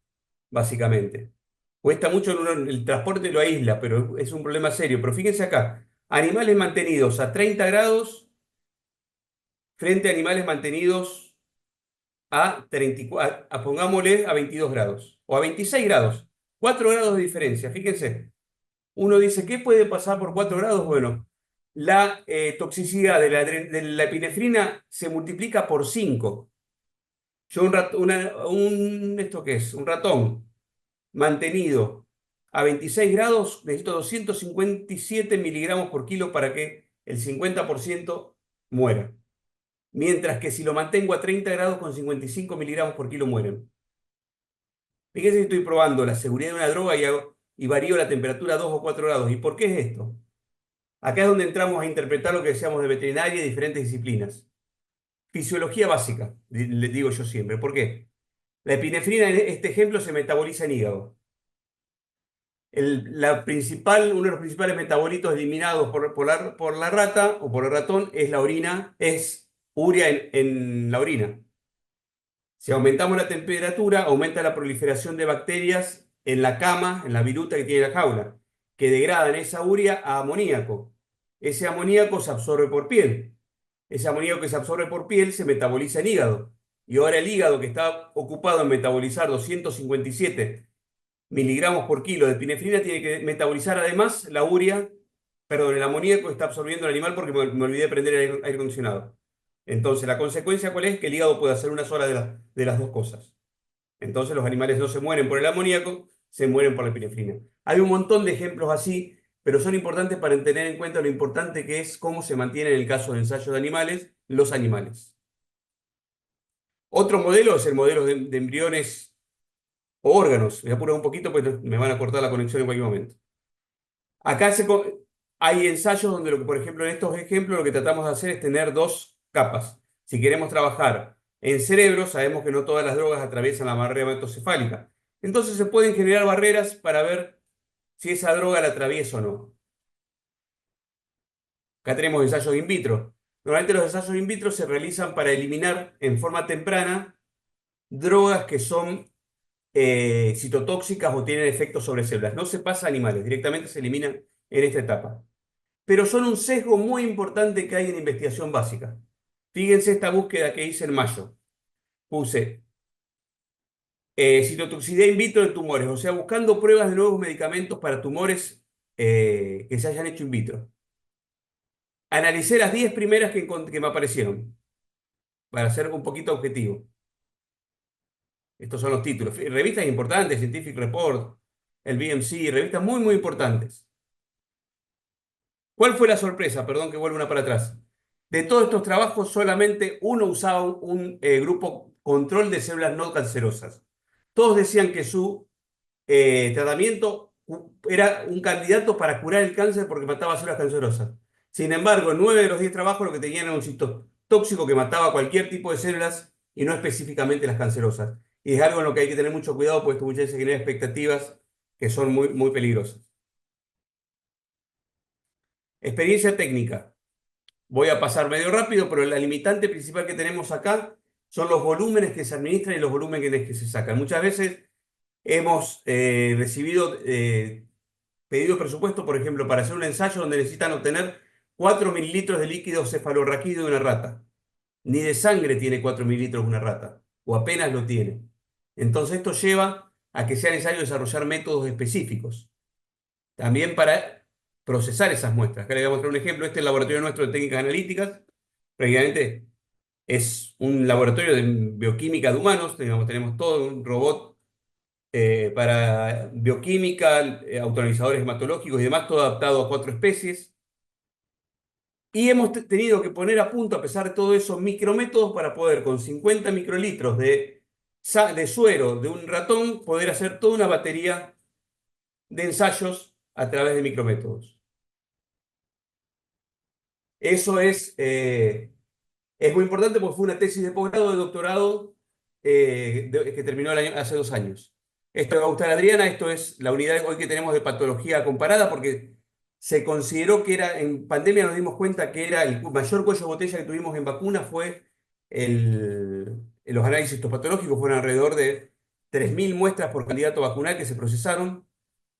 [SPEAKER 3] básicamente. Cuesta mucho, el transporte lo aísla, pero es un problema serio. Pero fíjense acá, animales mantenidos a 30 grados frente a animales mantenidos a 34, pongámosle a 22 grados o a 26 grados. 4 grados de diferencia, fíjense. Uno dice, ¿qué puede pasar por 4 grados? Bueno, la toxicidad de la epinefrina se multiplica por 5. Yo ¿esto qué es? Un ratón mantenido a 26 grados, necesito 257 miligramos por kilo para que el 50% muera. Mientras que si lo mantengo a 30 grados con 55 miligramos por kilo mueren. Fíjense que estoy probando la seguridad de una droga y varío la temperatura a 2 o 4 grados. ¿Y por qué es esto? Acá es donde entramos a interpretar lo que decíamos de veterinaria y diferentes disciplinas. fisiología básica, le digo yo siempre. ¿Por qué? La epinefrina en este ejemplo se metaboliza en hígado. Uno de los principales metabolitos eliminados por la rata o por el ratón es la orina, es urea en la orina. Si aumentamos la temperatura, aumenta la proliferación de bacterias en la cama, en la viruta que tiene la jaula, que degradan esa urea a amoníaco. Ese amoníaco se absorbe por piel. Ese amoníaco que se absorbe por piel se metaboliza en hígado. Y ahora el hígado, que está ocupado en metabolizar 257 miligramos por kilo de epinefrina, tiene que metabolizar además la urea, perdón, el amoníaco que está absorbiendo el animal porque me olvidé de prender el aire acondicionado. Entonces, la consecuencia, ¿cuál es? Que el hígado puede hacer una sola de las dos cosas. Entonces, los animales no se mueren por el amoníaco, se mueren por la epinefrina. Hay un montón de ejemplos así, pero son importantes para tener en cuenta lo importante que es cómo se mantiene en el caso de ensayos de animales, los animales. Otro modelo es el modelo de embriones o órganos. Me apuro un poquito porque me van a cortar la conexión en cualquier momento. Acá hay ensayos donde, por ejemplo, en estos ejemplos lo que tratamos de hacer es tener dos capas. Si queremos trabajar en cerebro, sabemos que no todas las drogas atraviesan la barrera hematocefálica. Entonces se pueden generar barreras para ver si esa droga la atraviesa o no. Acá tenemos ensayos in vitro. Normalmente los ensayos in vitro se realizan para eliminar en forma temprana drogas que son citotóxicas o tienen efectos sobre células. No se pasa a animales, directamente se eliminan en esta etapa. Pero son un sesgo muy importante que hay en investigación básica. Fíjense esta búsqueda que hice en mayo. Puse citotoxicidad in vitro en tumores, o sea, buscando pruebas de nuevos medicamentos para tumores que se hayan hecho in vitro. Analicé las 10 primeras que me aparecieron, para ser un poquito objetivo. Estos son los títulos. Revistas importantes, Scientific Report, el BMC, revistas muy, muy importantes. ¿Cuál fue la sorpresa? Perdón que vuelva una para atrás. De todos estos trabajos, solamente uno usaba un grupo control de células no cancerosas. Todos decían que su tratamiento era un candidato para curar el cáncer porque mataba células cancerosas. Sin embargo, en 9 de los 10 trabajos lo que tenían era un citotóxico que mataba cualquier tipo de células y no específicamente las cancerosas. Y es algo en lo que hay que tener mucho cuidado, porque esto muchas veces genera expectativas que son muy, muy peligrosas. Experiencia técnica. Voy a pasar medio rápido, pero la limitante principal que tenemos acá son los volúmenes que se administran y los volúmenes que se sacan. Muchas veces hemos recibido pedido presupuesto, por ejemplo, para hacer un ensayo donde necesitan obtener 4 mililitros de líquido cefalorraquídeo de una rata. Ni de sangre tiene 4 mililitros una rata, o apenas lo tiene. Entonces esto lleva a que sea necesario desarrollar métodos específicos, también para procesar esas muestras. Acá les voy a mostrar un ejemplo. Este es el laboratorio nuestro de técnicas analíticas. Prácticamente es un laboratorio de bioquímica de humanos. Tenemos todo un robot para bioquímica, autoanalizadores hematológicos y demás, todo adaptado a 4 especies. Y hemos tenido que poner a punto, a pesar de todo eso, micrométodos para poder, con 50 microlitros de suero de un ratón, poder hacer toda una batería de ensayos a través de micrométodos. Eso es muy importante porque fue una tesis de posgrado, de doctorado, que terminó hace 2 años. Esto le va a gustar a Adriana. Esto es la unidad hoy que tenemos de patología comparada, porque se consideró que en pandemia nos dimos cuenta que era el mayor cuello de botella que tuvimos en vacunas fue los análisis histopatológicos. Fueron alrededor de 3.000 muestras por candidato vacunal que se procesaron.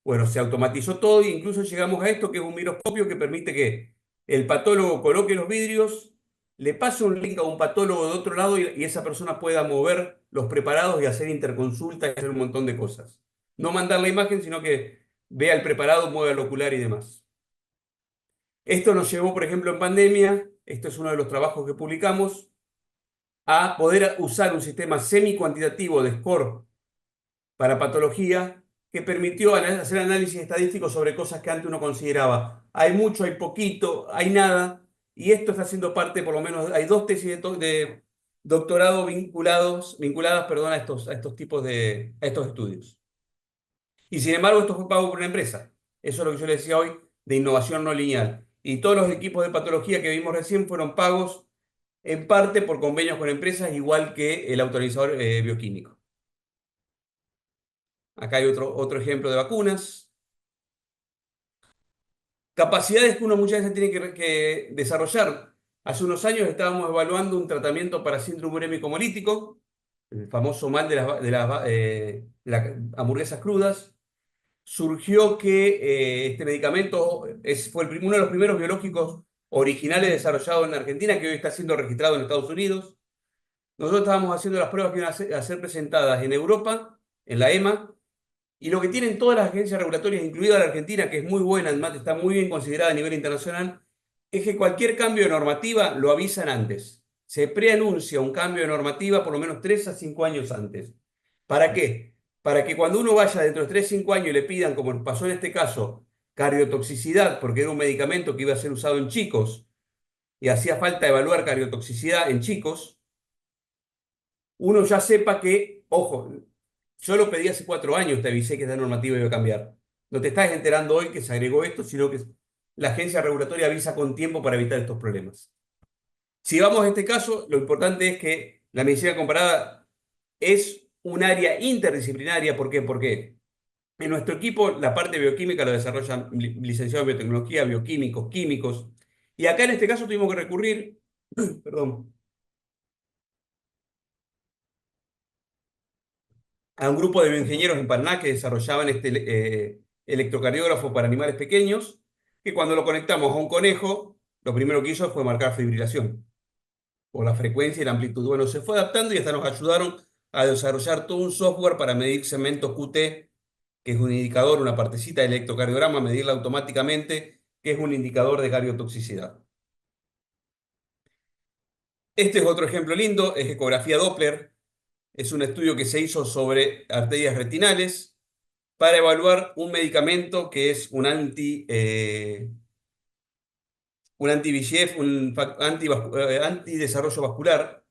[SPEAKER 3] Bueno, se automatizó todo e incluso llegamos a esto, que es un microscopio que permite que el patólogo coloque los vidrios, le pase un link a un patólogo de otro lado y esa persona pueda mover los preparados y hacer interconsulta y hacer un montón de cosas. No mandar la imagen, sino que vea el preparado, mueva el ocular y demás. Esto nos llevó, por ejemplo, en pandemia, esto es uno de los trabajos que publicamos, a poder usar un sistema semi-cuantitativo de score para patología que permitió hacer análisis estadísticos sobre cosas que antes uno consideraba hay mucho, hay poquito, hay nada, y esto está siendo parte, por lo menos, hay 2 tesis de doctorado vinculadas, perdón, a estos tipos a estos estudios. Y sin embargo, esto fue pago por una empresa. Eso es lo que yo les decía hoy de innovación no lineal. Y todos los equipos de patología que vimos recién fueron pagos en parte por convenios con empresas, igual que el autorizador bioquímico. Acá hay otro ejemplo de vacunas. Capacidades que uno muchas veces tiene que desarrollar. Hace unos años estábamos evaluando un tratamiento para síndrome urémico hemolítico, el famoso mal de las hamburguesas crudas. Surgió que este medicamento fue uno de los primeros biológicos originales desarrollados en Argentina, que hoy está siendo registrado en Estados Unidos. Nosotros estábamos haciendo las pruebas que iban a ser presentadas en Europa, en la EMA, y lo que tienen todas las agencias regulatorias, incluida la Argentina, que es muy buena, además está muy bien considerada a nivel internacional, es que cualquier cambio de normativa lo avisan antes. Se preanuncia un cambio de normativa por lo menos 3 a 5 años antes. ¿Para qué? Para que cuando uno vaya dentro de 3 a 5 años y le pidan, como pasó en este caso, cardiotoxicidad, porque era un medicamento que iba a ser usado en chicos y hacía falta evaluar cardiotoxicidad en chicos, uno ya sepa que, ojo, yo lo pedí hace 4 años, te avisé que esta normativa iba a cambiar. No te estás enterando hoy que se agregó esto, sino que la agencia regulatoria avisa con tiempo para evitar estos problemas. Si vamos a este caso, lo importante es que la medicina comparada es un área interdisciplinaria. ¿Por qué? Porque en nuestro equipo la parte bioquímica la desarrollan licenciados en biotecnología, bioquímicos, químicos. Y acá en este caso tuvimos que recurrir, perdón, a un grupo de bioingenieros en Paraná que desarrollaban este electrocardiógrafo para animales pequeños, que cuando lo conectamos a un conejo, lo primero que hizo fue marcar fibrilación, por la frecuencia y la amplitud. Bueno, se fue adaptando y hasta nos ayudaron a desarrollar todo un software para medir segmento QT, que es un indicador, una partecita del electrocardiograma, medirla automáticamente, que es un indicador de cardiotoxicidad. Este es otro ejemplo lindo, es ecografía Doppler. Es un estudio que se hizo sobre arterias retinales para evaluar un medicamento que es un anti-VEGF, un antidesarrollo vascular,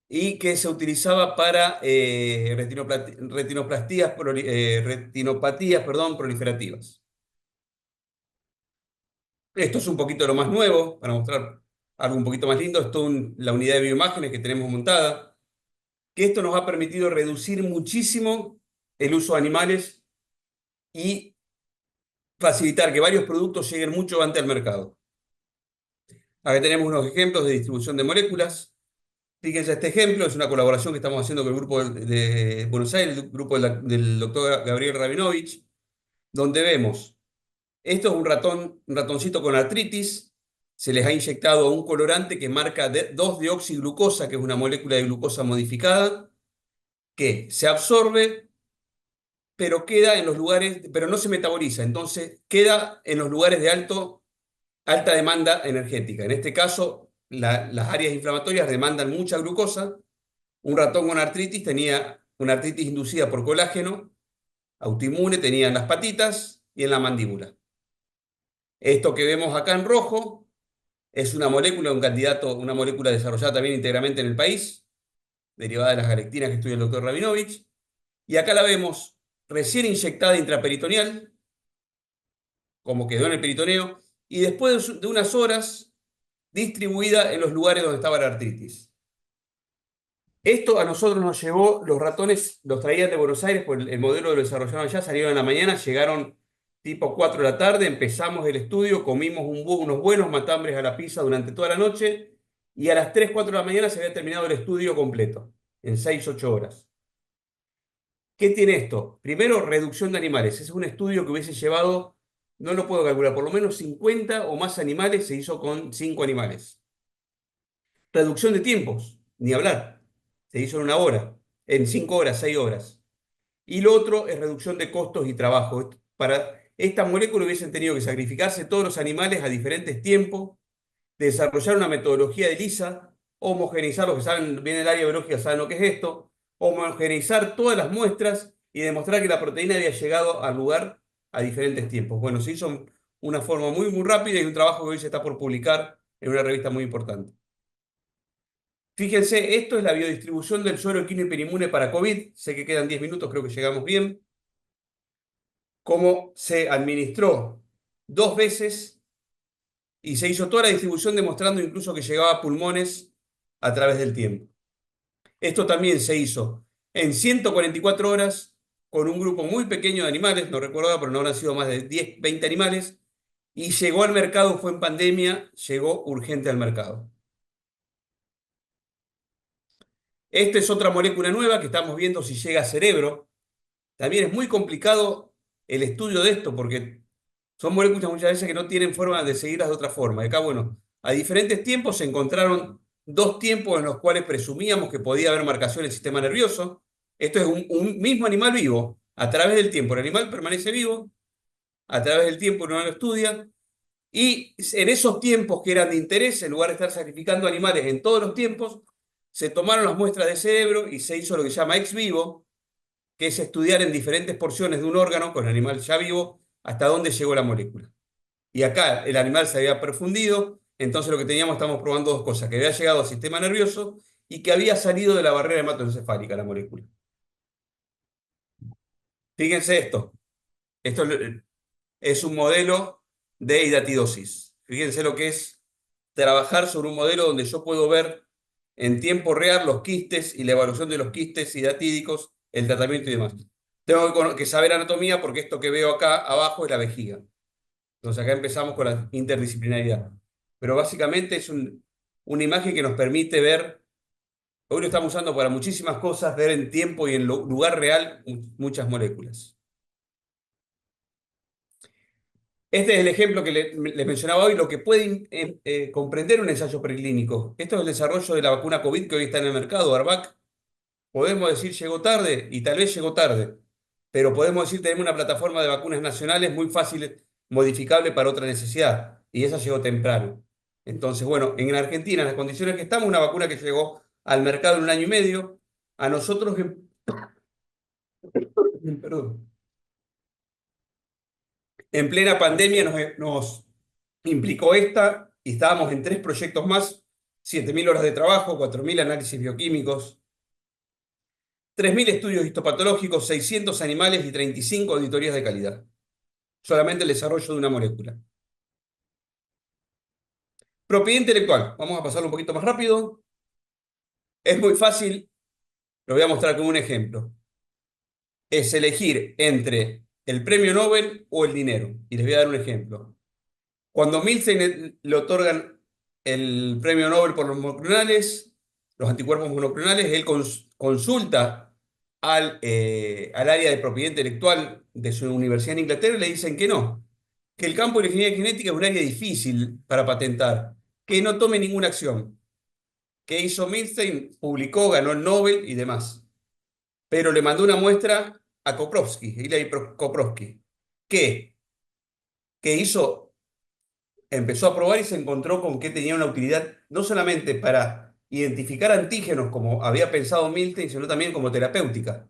[SPEAKER 3] y que se utilizaba para retinopatías, perdón, proliferativas. Esto es un poquito lo más nuevo, para mostrar algo un poquito más lindo. Esto es la unidad de bioimágenes que tenemos montada, que esto nos ha permitido reducir muchísimo el uso de animales y facilitar que varios productos lleguen mucho antes al mercado. Acá tenemos unos ejemplos de distribución de moléculas. Fíjense, este ejemplo es una colaboración que estamos haciendo con el grupo de Buenos Aires, el grupo del doctor Gabriel Rabinovich, donde vemos, esto es un ratoncito con artritis, se les ha inyectado un colorante que marca 2-deoxiglucosa, que es una molécula de glucosa modificada, que se absorbe, pero queda en los lugares, pero no se metaboliza, entonces queda en los lugares de alta demanda energética. En este caso, las áreas inflamatorias demandan mucha glucosa. Un ratón con artritis tenía una artritis inducida por colágeno, autoinmune, tenía en las patitas y en la mandíbula. Esto que vemos acá en rojo es una molécula, un candidato, una molécula desarrollada también íntegramente en el país, derivada de las galectinas que estudia el doctor Rabinovich. Y acá la vemos recién inyectada intraperitoneal, como quedó en el peritoneo, y después de unas horas distribuida en los lugares donde estaba la artritis. Esto a nosotros nos llevó, los ratones los traían de Buenos Aires, pues el modelo lo desarrollaron allá, salieron en la mañana, llegaron tipo 4 de la tarde, empezamos el estudio, comimos unos buenos matambres a la pizza durante toda la noche, y a las 3, 4 de la mañana se había terminado el estudio completo, en 6, 8 horas. ¿Qué tiene esto? Primero, reducción de animales. Ese es un estudio que hubiese llevado, no lo puedo calcular, por lo menos 50 o más animales, se hizo con 5 animales. Reducción de tiempos, ni hablar. Se hizo en 1 hora, en 5 horas, 6 horas. Y lo otro es reducción de costos y trabajo. Para esta molécula hubiesen tenido que sacrificarse todos los animales a diferentes tiempos, desarrollar una metodología de ELISA, homogeneizar, los que saben bien el área biológica saben lo que es esto, homogeneizar todas las muestras y demostrar que la proteína había llegado al lugar a diferentes tiempos. Bueno, se hizo una forma muy, muy rápida y un trabajo que hoy se está por publicar en una revista muy importante. Fíjense, esto es la biodistribución del suero equino hiperinmune para COVID. Sé que quedan 10 minutos, creo que llegamos bien. Cómo se administró 2 veces y se hizo toda la distribución demostrando incluso que llegaba a pulmones a través del tiempo. Esto también se hizo en 144 horas con un grupo muy pequeño de animales, no recuerdo, pero no habrán sido más de 10, 20 animales, y llegó al mercado, fue en pandemia, llegó urgente al mercado. Esta es otra molécula nueva que estamos viendo si llega a cerebro. También es muy complicado el estudio de esto porque son moléculas muchas veces que no tienen forma de seguirlas de otra forma. Y acá, bueno, a diferentes tiempos se encontraron dos tiempos en los cuales presumíamos que podía haber marcación del sistema nervioso. Esto es un mismo animal vivo a través del tiempo. El animal permanece vivo, a través del tiempo uno lo estudia, y en esos tiempos que eran de interés, en lugar de estar sacrificando animales en todos los tiempos, se tomaron las muestras de cerebro y se hizo lo que se llama ex vivo, que es estudiar en diferentes porciones de un órgano con el animal ya vivo hasta dónde llegó la molécula. Y acá el animal se había perfundido, entonces lo que teníamos, estamos probando dos cosas, que había llegado al sistema nervioso y que había salido de la barrera hematoencefálica la molécula. Fíjense esto es un modelo de hidatidosis. Fíjense lo que es trabajar sobre un modelo donde yo puedo ver en tiempo real los quistes y la evaluación de los quistes hidatídicos, el tratamiento y demás. Tengo que saber anatomía porque esto que veo acá abajo es la vejiga. Entonces acá empezamos con la interdisciplinaridad. Pero básicamente es una imagen que nos permite ver, hoy lo estamos usando para muchísimas cosas, ver en tiempo y en lugar real muchas moléculas. Este es el ejemplo que les mencionaba hoy, lo que puede comprender un ensayo preclínico. Esto es el desarrollo de la vacuna COVID que hoy está en el mercado, Arvac. Podemos decir llegó tarde y tal vez llegó tarde, pero podemos decir tenemos una plataforma de vacunas nacionales muy fácil, modificable para otra necesidad, y esa llegó temprano. Entonces, bueno, en Argentina, en las condiciones que estamos, una vacuna que llegó al mercado en 1 año y medio, a nosotros, perdón, en plena pandemia nos implicó esta, y estábamos en 3 proyectos más, 7.000 horas de trabajo, 4.000 análisis bioquímicos, 3.000 estudios histopatológicos, 600 animales y 35 auditorías de calidad. Solamente el desarrollo de una molécula. Propiedad intelectual. Vamos a pasarlo un poquito más rápido. Es muy fácil. Lo voy a mostrar con un ejemplo. Es elegir entre el premio Nobel o el dinero. Y les voy a dar un ejemplo. Cuando Milstein le otorgan el premio Nobel por los monoclonales, los anticuerpos monoclonales, él consulta al área de propiedad intelectual de su universidad en Inglaterra y le dicen que no, que el campo de la ingeniería genética es un área difícil para patentar, que no tome ninguna acción. ¿Qué hizo Milstein? Publicó, ganó el Nobel y demás. Pero le mandó una muestra a Koprowski, Ilya Koprowski, que hizo, empezó a probar y se encontró con que tenía una utilidad no solamente para identificar antígenos como había pensado Milstein, sino también como terapéutica.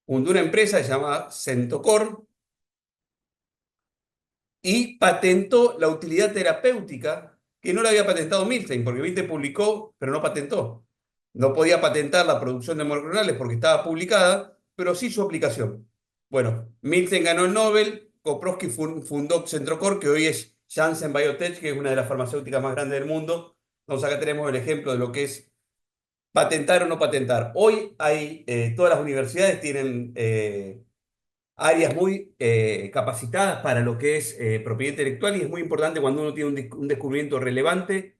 [SPEAKER 3] Fundó una empresa que se llama Centocor y patentó la utilidad terapéutica que no la había patentado Milstein, porque Milstein publicó, pero no patentó. No podía patentar la producción de monoclonales porque estaba publicada, pero sí su aplicación. Bueno, Milstein ganó el Nobel, Koprowski fundó Centrocor, que hoy es Janssen Biotech, que es una de las farmacéuticas más grandes del mundo. Entonces acá tenemos el ejemplo de lo que es patentar o no patentar. Hoy hay, todas las universidades tienen áreas muy capacitadas para lo que es propiedad intelectual, y es muy importante cuando uno tiene un descubrimiento relevante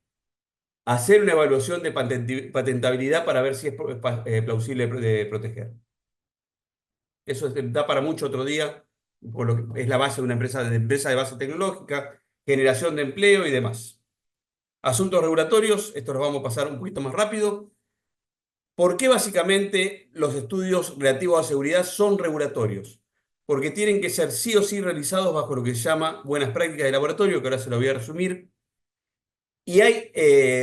[SPEAKER 3] hacer una evaluación de patentabilidad para ver si es plausible de proteger. Eso da para mucho otro día, por lo que es la base de una empresa de base tecnológica, generación de empleo y demás. Asuntos regulatorios, esto los vamos a pasar un poquito más rápido. ¿Por qué básicamente los estudios relativos a seguridad son regulatorios? Porque tienen que ser sí o sí realizados bajo lo que se llama buenas prácticas de laboratorio, que ahora se lo voy a resumir. Y hay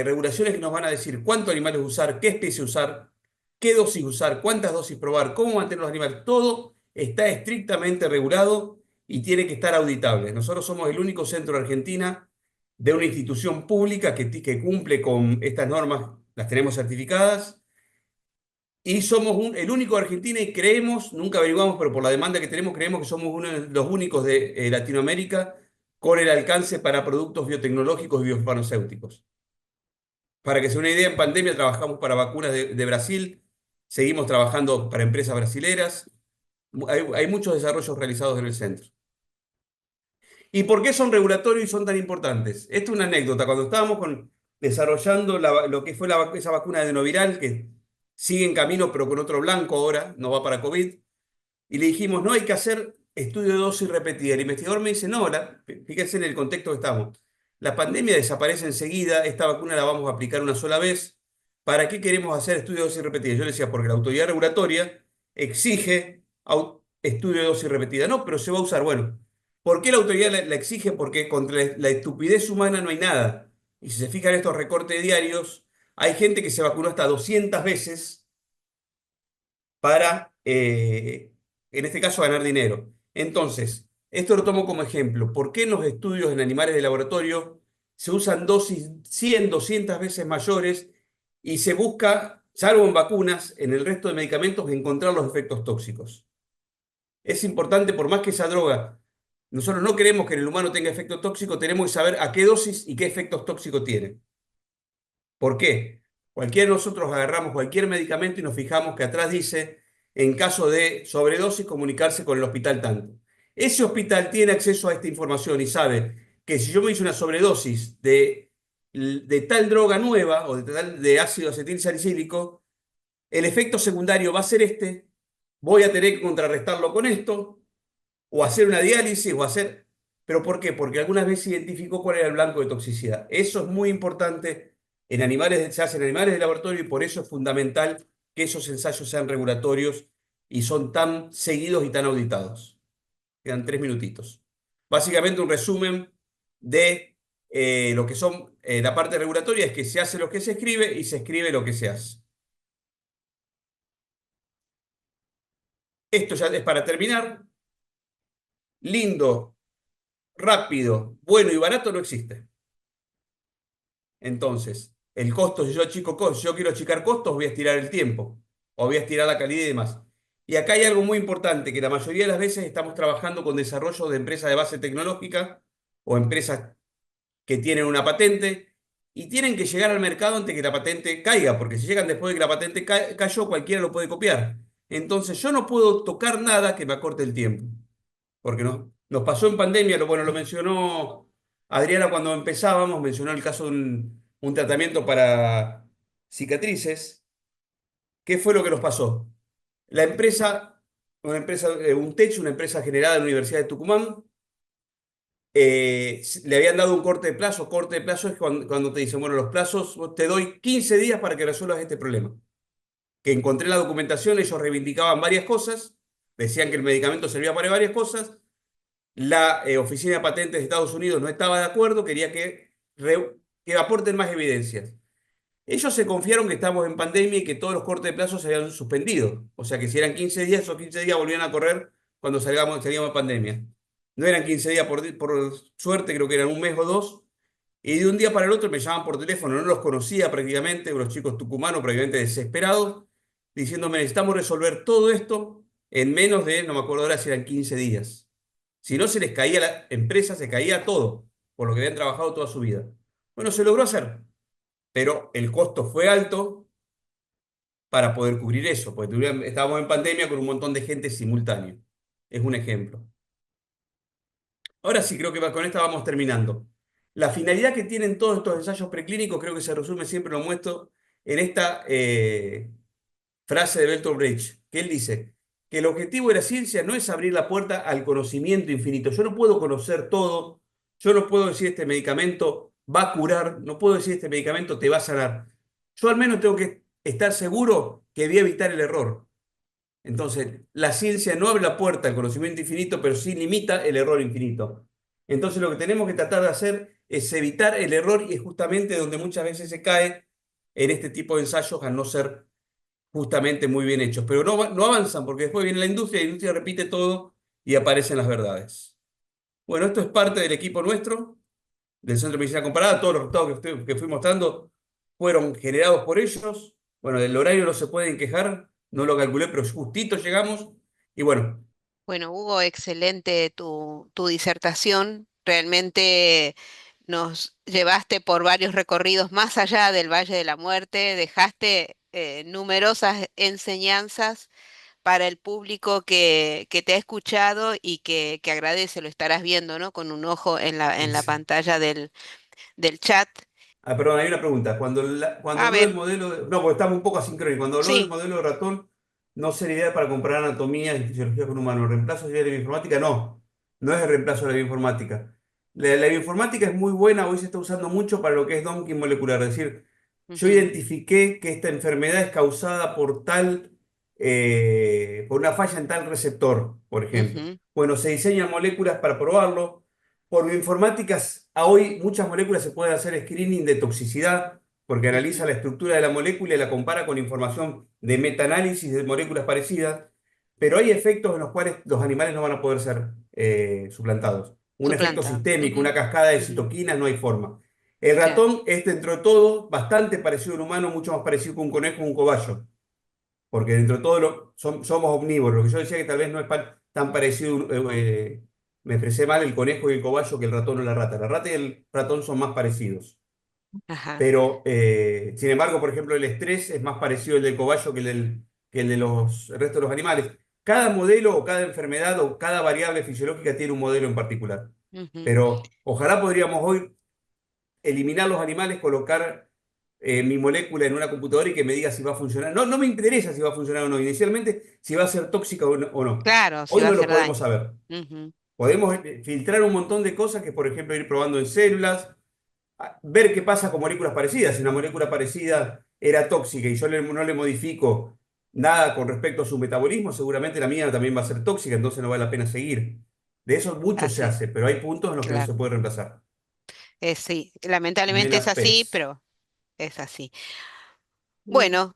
[SPEAKER 3] regulaciones que nos van a decir cuántos animales usar, qué especie usar, qué dosis usar, cuántas dosis probar, cómo mantener los animales. Todo está estrictamente regulado y tiene que estar auditable. Nosotros somos el único centro de Argentina de una institución pública que cumple con estas normas, las tenemos certificadas, y somos el único de Argentina, y creemos, nunca averiguamos, pero por la demanda que tenemos, creemos que somos uno de los únicos de Latinoamérica con el alcance para productos biotecnológicos y biofarmacéuticos. Para que se una idea, en pandemia trabajamos para vacunas de Brasil, seguimos trabajando para empresas brasileras, hay muchos desarrollos realizados en el centro. ¿Y por qué son regulatorios y son tan importantes? Esto es una anécdota. Cuando estábamos desarrollando lo que fue esa vacuna de Noviral, que sigue en camino pero con otro blanco ahora, no va para COVID, y le dijimos, no hay que hacer estudio de dosis repetida. El investigador me dice, no, fíjense en el contexto que estamos. La pandemia desaparece enseguida, esta vacuna la vamos a aplicar una sola vez. ¿Para qué queremos hacer estudio de dosis repetida? Yo le decía, porque la autoridad regulatoria exige estudio de dosis repetida. No, pero se va a usar. Bueno, ¿por qué la autoridad la exige? Porque contra la estupidez humana no hay nada. Y si se fijan en estos recortes diarios, hay gente que se vacunó hasta 200 veces para, en este caso, ganar dinero. Entonces, esto lo tomo como ejemplo. ¿Por qué en los estudios en animales de laboratorio se usan dosis 100, 200 veces mayores y se busca, salvo en vacunas, en el resto de medicamentos, encontrar los efectos tóxicos? Es importante, por más que esa droga, nosotros no queremos que en el humano tenga efecto tóxico, tenemos que saber a qué dosis y qué efectos tóxicos tiene. ¿Por qué? Cualquiera de nosotros agarramos cualquier medicamento y nos fijamos que atrás dice, en caso de sobredosis, comunicarse con el hospital tanto. Ese hospital tiene acceso a esta información y sabe que si yo me hice una sobredosis de tal droga nueva o de ácido acetilsalicílico, el efecto secundario va a ser este, voy a tener que contrarrestarlo con esto, o hacer una diálisis, o hacer... ¿Pero por qué? Porque algunas veces identificó cuál era el blanco de toxicidad. Eso es muy importante en animales, se hacen animales de laboratorio y por eso es fundamental que esos ensayos sean regulatorios y son tan seguidos y tan auditados. Quedan 3 minutitos. Básicamente un resumen de lo que son la parte regulatoria es que se hace lo que se escribe y se escribe lo que se hace. Esto ya es para terminar. Lindo, rápido, bueno y barato no existe. Entonces, el costo, si yo quiero achicar costos, voy a estirar el tiempo, o voy a estirar la calidad y demás. Y acá hay algo muy importante, que la mayoría de las veces estamos trabajando con desarrollo de empresas de base tecnológica o empresas que tienen una patente y tienen que llegar al mercado antes que la patente caiga, porque si llegan después de que la patente cayó, cualquiera lo puede copiar. Entonces, yo no puedo tocar nada que me acorte el tiempo, porque nos pasó en pandemia, bueno, lo mencionó Adriana cuando empezábamos, mencionó el caso de un tratamiento para cicatrices. ¿Qué fue lo que nos pasó? La empresa, una empresa generada en la Universidad de Tucumán, le habían dado un corte de plazo. Corte de plazo es cuando te dicen, bueno, los plazos, te doy 15 días para que resuelvas este problema. Que encontré la documentación, ellos reivindicaban varias cosas, decían que el medicamento servía para varias cosas. La Oficina de Patentes de Estados Unidos no estaba de acuerdo, quería que aporten más evidencias. Ellos se confiaron que estamos en pandemia y que todos los cortes de plazo se habían suspendido. O sea que si eran 15 días, esos 15 días volvían a correr cuando salíamos de pandemia. No eran 15 días por suerte, creo que eran un mes o dos. Y de un día para el otro me llamaban por teléfono, no los conocía prácticamente, los chicos tucumanos prácticamente desesperados, diciéndome, necesitamos resolver todo esto en menos de, no me acuerdo ahora si eran 15 días. Si no, se les caía la empresa, se caía todo, por lo que habían trabajado toda su vida. Bueno, se logró hacer, pero el costo fue alto para poder cubrir eso, porque estábamos en pandemia con un montón de gente simultáneo. Es un ejemplo. Ahora sí, creo que con esta vamos terminando. La finalidad que tienen todos estos ensayos preclínicos creo que se resume, siempre lo muestro, en esta frase de Bertolt Brecht, que él dice que el objetivo de la ciencia no es abrir la puerta al conocimiento infinito. Yo no puedo conocer todo, yo no puedo decir este medicamento va a curar, no puedo decir este medicamento te va a sanar. Yo al menos tengo que estar seguro que voy a evitar el error. Entonces, la ciencia no abre la puerta al conocimiento infinito, pero sí limita el error infinito. Entonces, lo que tenemos que tratar de hacer es evitar el error y es justamente donde muchas veces se cae en este tipo de ensayos al no ser justamente muy bien hechos. Pero no avanzan porque después viene la industria repite todo y aparecen las verdades. Bueno, esto es parte del equipo nuestro, del Centro de Medicina Comparada. Todos los resultados que fui mostrando fueron generados por ellos. Bueno, del horario no se pueden quejar, no lo calculé, pero justito llegamos. Y bueno,
[SPEAKER 4] Bueno, Hugo, excelente tu disertación, realmente nos llevaste por varios recorridos más allá del Valle de la Muerte, dejaste numerosas enseñanzas para el público que te ha escuchado y que agradece, lo estarás viendo, ¿no? Con un ojo en la
[SPEAKER 3] Sí.
[SPEAKER 4] pantalla del chat.
[SPEAKER 3] Ah, perdón, hay una pregunta. Cuando
[SPEAKER 4] A
[SPEAKER 3] habló del
[SPEAKER 4] ver,
[SPEAKER 3] modelo, no, porque estamos un poco asincrónicos. Cuando habló del
[SPEAKER 4] sí.
[SPEAKER 3] modelo de ratón, no sería ideal para comparar anatomía y fisiología con humanos. ¿El reemplazo sería de la bioinformática? No, no es el reemplazo de la bioinformática. La bioinformática es muy buena, hoy se está usando mucho para lo que es donkey molecular. Es decir, yo
[SPEAKER 4] Ujú,
[SPEAKER 3] identifiqué que esta enfermedad es causada por una falla en tal receptor, por ejemplo.
[SPEAKER 4] ujú,
[SPEAKER 3] Bueno, se diseñan moléculas para probarlo. Por bioinformáticas, a hoy muchas moléculas se pueden hacer screening de toxicidad, porque analiza
[SPEAKER 4] ujú.
[SPEAKER 3] la estructura de la molécula y la compara con información de metaanálisis de moléculas parecidas, pero hay efectos en los cuales los animales no van a poder ser suplantados. Un efecto
[SPEAKER 4] Suplantado.
[SPEAKER 3] sistémico,
[SPEAKER 4] Ujú,
[SPEAKER 3] una cascada de
[SPEAKER 2] Ujú.
[SPEAKER 3] citoquinas, no hay forma. El
[SPEAKER 4] claro.
[SPEAKER 3] ratón es, dentro de todo, bastante parecido al humano, mucho más parecido que un conejo o un cobayo, porque dentro de todo somos omnívoros. Lo que yo decía que tal vez no es tan parecido, me expresé mal, el conejo y el cobayo que el ratón o la rata. La rata y el ratón son más parecidos.
[SPEAKER 4] Ajá.
[SPEAKER 3] Pero, sin embargo, por ejemplo, el estrés es más parecido el del cobayo que el de los el resto de los animales. Cada modelo o cada enfermedad o cada variable fisiológica tiene un modelo en particular.
[SPEAKER 4] Ujú,
[SPEAKER 3] Pero ojalá podríamos hoy eliminar los animales, colocar mi molécula en una computadora y que me diga si va a funcionar. No, no me interesa si va a funcionar o no. Inicialmente, si va a ser tóxica o no.
[SPEAKER 4] claro, si
[SPEAKER 3] Hoy
[SPEAKER 4] va a
[SPEAKER 3] no lo
[SPEAKER 4] hacer
[SPEAKER 3] podemos
[SPEAKER 4] daño.
[SPEAKER 3] saber.
[SPEAKER 4] Ujú,
[SPEAKER 3] Podemos filtrar un montón de cosas que, por ejemplo, ir probando en células, ver qué pasa con moléculas parecidas. Si una molécula parecida era tóxica y yo no le modifico nada con respecto a su metabolismo, seguramente la mía también va a ser tóxica, entonces no vale la pena seguir. De eso mucho se
[SPEAKER 4] así,
[SPEAKER 3] hace, pero hay puntos en los que no se
[SPEAKER 4] claro.
[SPEAKER 3] puede reemplazar.
[SPEAKER 4] Sí,
[SPEAKER 3] Bien
[SPEAKER 4] lamentablemente es
[SPEAKER 3] las
[SPEAKER 4] así,
[SPEAKER 3] PETs.
[SPEAKER 4] pero es así.
[SPEAKER 2] Bien.
[SPEAKER 4] Bueno,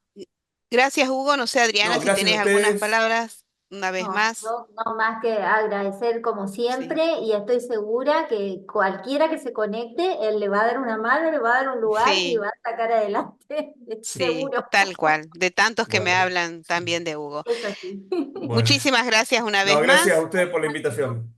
[SPEAKER 4] gracias Hugo. No sé, Adriana,
[SPEAKER 3] No,
[SPEAKER 4] si
[SPEAKER 3] gracias a
[SPEAKER 4] tenés algunas
[SPEAKER 3] ustedes.
[SPEAKER 4] palabras una vez
[SPEAKER 2] No,
[SPEAKER 4] más.
[SPEAKER 2] yo no más que agradecer como
[SPEAKER 4] Sí,
[SPEAKER 2] siempre y estoy segura que cualquiera que se conecte, él le va a dar una mano, le va a dar un lugar y
[SPEAKER 4] sí,
[SPEAKER 2] va a sacar adelante,
[SPEAKER 4] sí,
[SPEAKER 2] seguro.
[SPEAKER 4] tal cual. De tantos que me
[SPEAKER 3] Bueno,
[SPEAKER 4] hablan también de Hugo.
[SPEAKER 2] Es así.
[SPEAKER 3] bueno.
[SPEAKER 4] Muchísimas gracias una
[SPEAKER 3] No,
[SPEAKER 4] vez
[SPEAKER 3] gracias a
[SPEAKER 4] más.
[SPEAKER 3] ustedes por la invitación.